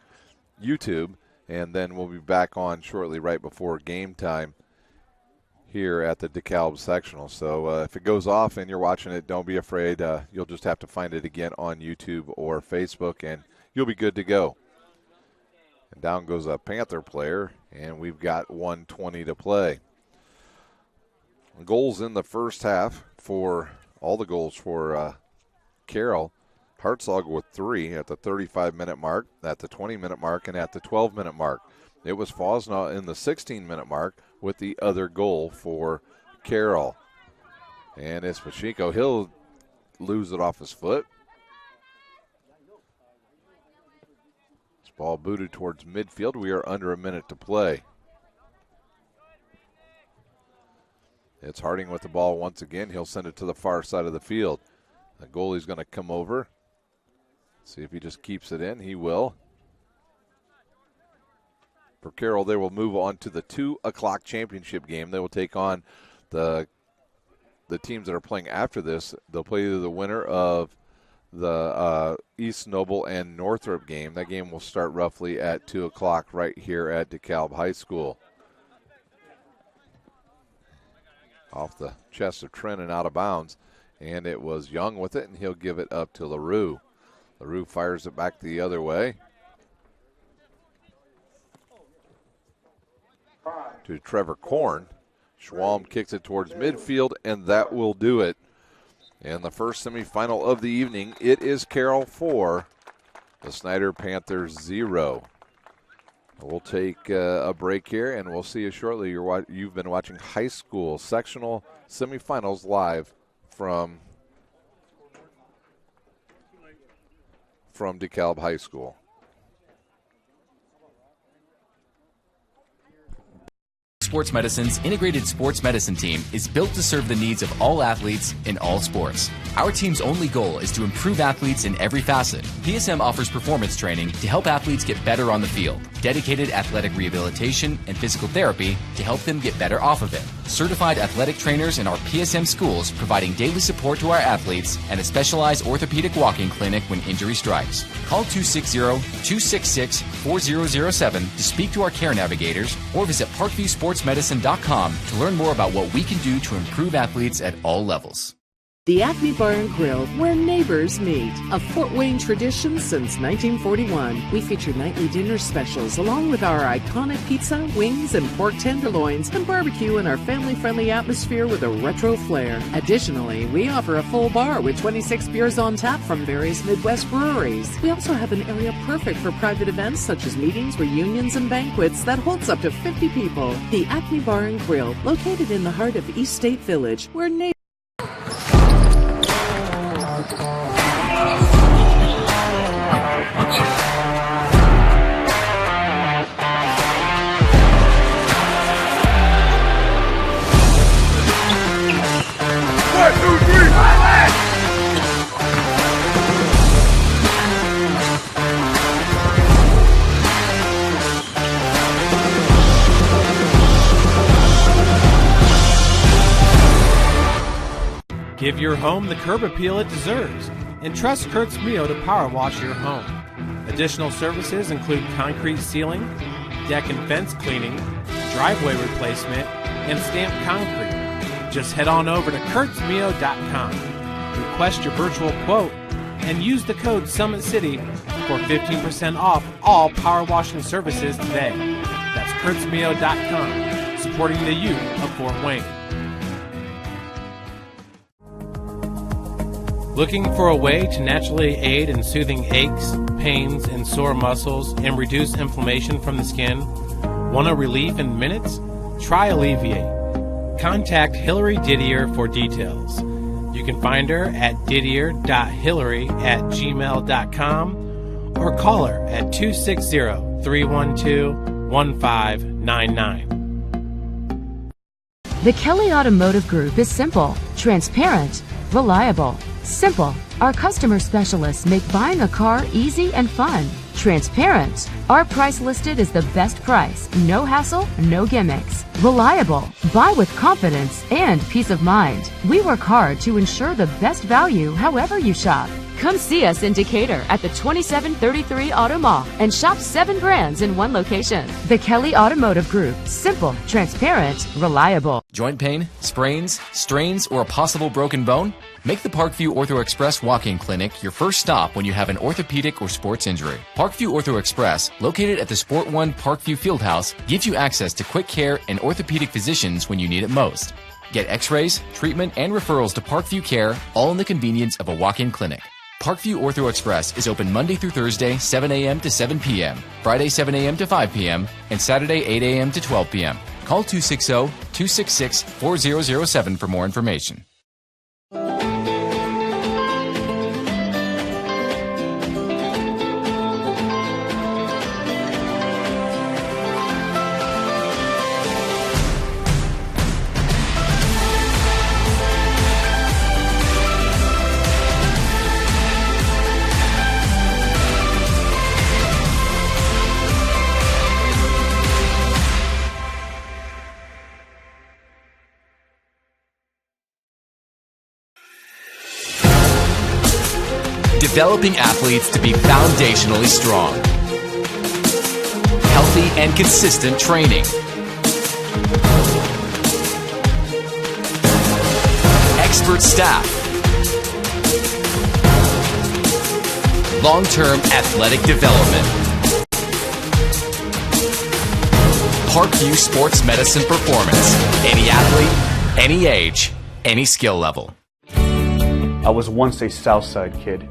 YouTube, and then we'll be back on shortly right before game time here at the DeKalb sectional. So if it goes off and you're watching it, don't be afraid. You'll just have to find it again on YouTube or Facebook, and you'll be good to go. And down goes a Panther player, and we've got 1:20 to play. Goals in the first half for all the goals for Carroll. Hartzog with 3 at the 35-minute mark, at the 20-minute mark, and at the 12-minute mark. It was Fosnaugh in the 16-minute mark with the other goal for Carroll. And it's Pacheco. He'll lose it off his foot. This ball booted towards midfield. We are under a minute to play. It's Harding with the ball once again. He'll send it to the far side of the field. The goalie's going to come over. See if he just keeps it in. He will. For Carroll, they will move on to the 2 o'clock championship game. They will take on the teams that are playing after this. They'll play either the winner of the East Noble and Northrop game. That game will start roughly at 2 o'clock right here at DeKalb High School. Off the chest of Trent and out of bounds. And it was Young with it, and he'll give it up to LaRue. LaRue fires it back the other way to Trevor Korn. Schwalm kicks it towards midfield, and that will do it. And the first semifinal of the evening, it is Carroll 4, the Snider Panthers 0. We'll take a break here, and we'll see you shortly. You've been watching high school sectional semifinals live from DeKalb High School. Sports Medicine's integrated sports medicine team is built to serve the needs of all athletes in all sports. Our team's only goal is to improve athletes in every facet. PSM offers performance training to help athletes get better on the field, dedicated athletic rehabilitation and physical therapy to help them get better off of it, certified athletic trainers in our PSM schools providing daily support to our athletes, and a specialized orthopedic walking clinic when injury strikes. Call 260-266-4007 to speak to our care navigators or visit parkviewsportsmedicine.com to learn more about what we can do to improve athletes at all levels. The Acme Bar and Grill, where neighbors meet. A Fort Wayne tradition since 1941. We feature nightly dinner specials along with our iconic pizza, wings, and pork tenderloins, and barbecue in our family-friendly atmosphere with a retro flair. Additionally, we offer a full bar with 26 beers on tap from various Midwest breweries. We also have an area perfect for private events such as meetings, reunions, and banquets that holds up to 50 people. The Acme Bar and Grill, located in the heart of East State Village, where neighbors... Give your home the curb appeal it deserves and trust Kurt's Mio to power wash your home. Additional services include concrete sealing, deck and fence cleaning, driveway replacement, and stamped concrete. Just head on over to kurtzmio.com, request your virtual quote, and use the code SummitCity for 15% off all power washing services today. That's kurtzmio.com, supporting the youth of Fort Wayne. Looking for a way to naturally aid in soothing aches, pains, and sore muscles and reduce inflammation from the skin? Want a relief in minutes? Try Alleviate. Contact Hillary Didier for details. You can find her at didier.hillary@gmail.com or call her at 260-312-1599. The Kelly Automotive Group is simple, transparent, reliable. Simple. Our customer specialists make buying a car easy and fun. Transparent. Our price listed is the best price. No hassle, no gimmicks. Reliable. Buy with confidence and peace of mind. We work hard to ensure the best value however you shop. Come see us in Decatur at the 2733 Auto Mall and shop 7 brands in one location. The Kelly Automotive Group. Simple, transparent, reliable. Joint pain, sprains, strains, or a possible broken bone? Make the Parkview Ortho Express walk-in clinic your first stop when you have an orthopedic or sports injury. Parkview Ortho Express, located at the Sport 1 Parkview Fieldhouse, gives you access to quick care and orthopedic physicians when you need it most. Get x-rays, treatment, and referrals to Parkview Care, all in the convenience of a walk-in clinic. Parkview Ortho Express is open Monday through Thursday, 7 a.m. to 7 p.m., Friday, 7 a.m. to 5 p.m., and Saturday, 8 a.m. to 12 p.m. Call 260-266-4007 for more information. Developing athletes to be foundationally strong. Healthy and consistent training. Expert staff. Long-term athletic development. Parkview Sports Medicine Performance. Any athlete, any age, any skill level. I was once a Southside kid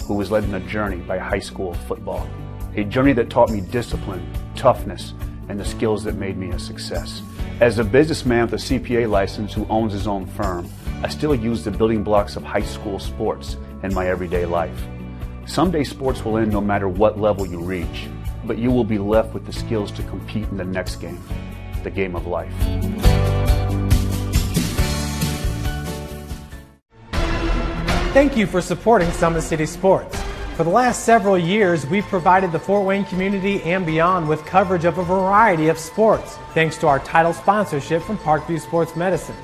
who was led on a journey by high school football. A journey that taught me discipline, toughness, and the skills that made me a success. As a businessman with a CPA license who owns his own firm, I still use the building blocks of high school sports in my everyday life. Someday sports will end no matter what level you reach, but you will be left with the skills to compete in the next game, the game of life. Thank you for supporting Summit City Sports. For the last several years, we've provided the Fort Wayne community and beyond with coverage of a variety of sports, thanks to our title sponsorship from Parkview Sports Medicine.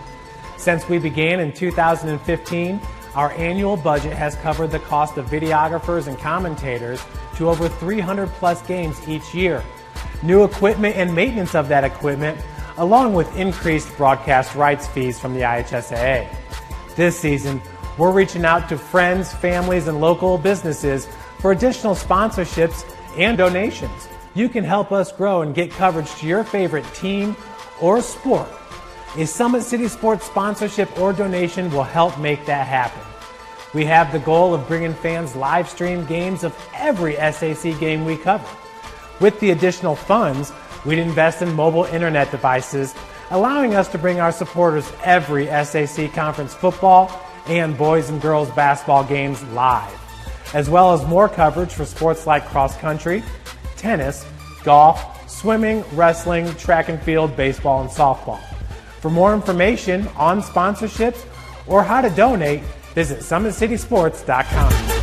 Since we began in 2015, our annual budget has covered the cost of videographers and commentators to over 300 plus games each year. New equipment and maintenance of that equipment, along with increased broadcast rights fees from the IHSAA. This season, we're reaching out to friends, families, and local businesses for additional sponsorships and donations. You can help us grow and get coverage to your favorite team or sport. A Summit City Sports sponsorship or donation will help make that happen. We have the goal of bringing fans live stream games of every SAC game we cover. With the additional funds, we'd invest in mobile internet devices, allowing us to bring our supporters every SAC conference football and boys and girls basketball games live, as well as more coverage for sports like cross country, tennis, golf, swimming, wrestling, track and field, baseball, and softball. For more information on sponsorships or how to donate, visit SummitCitySports.com.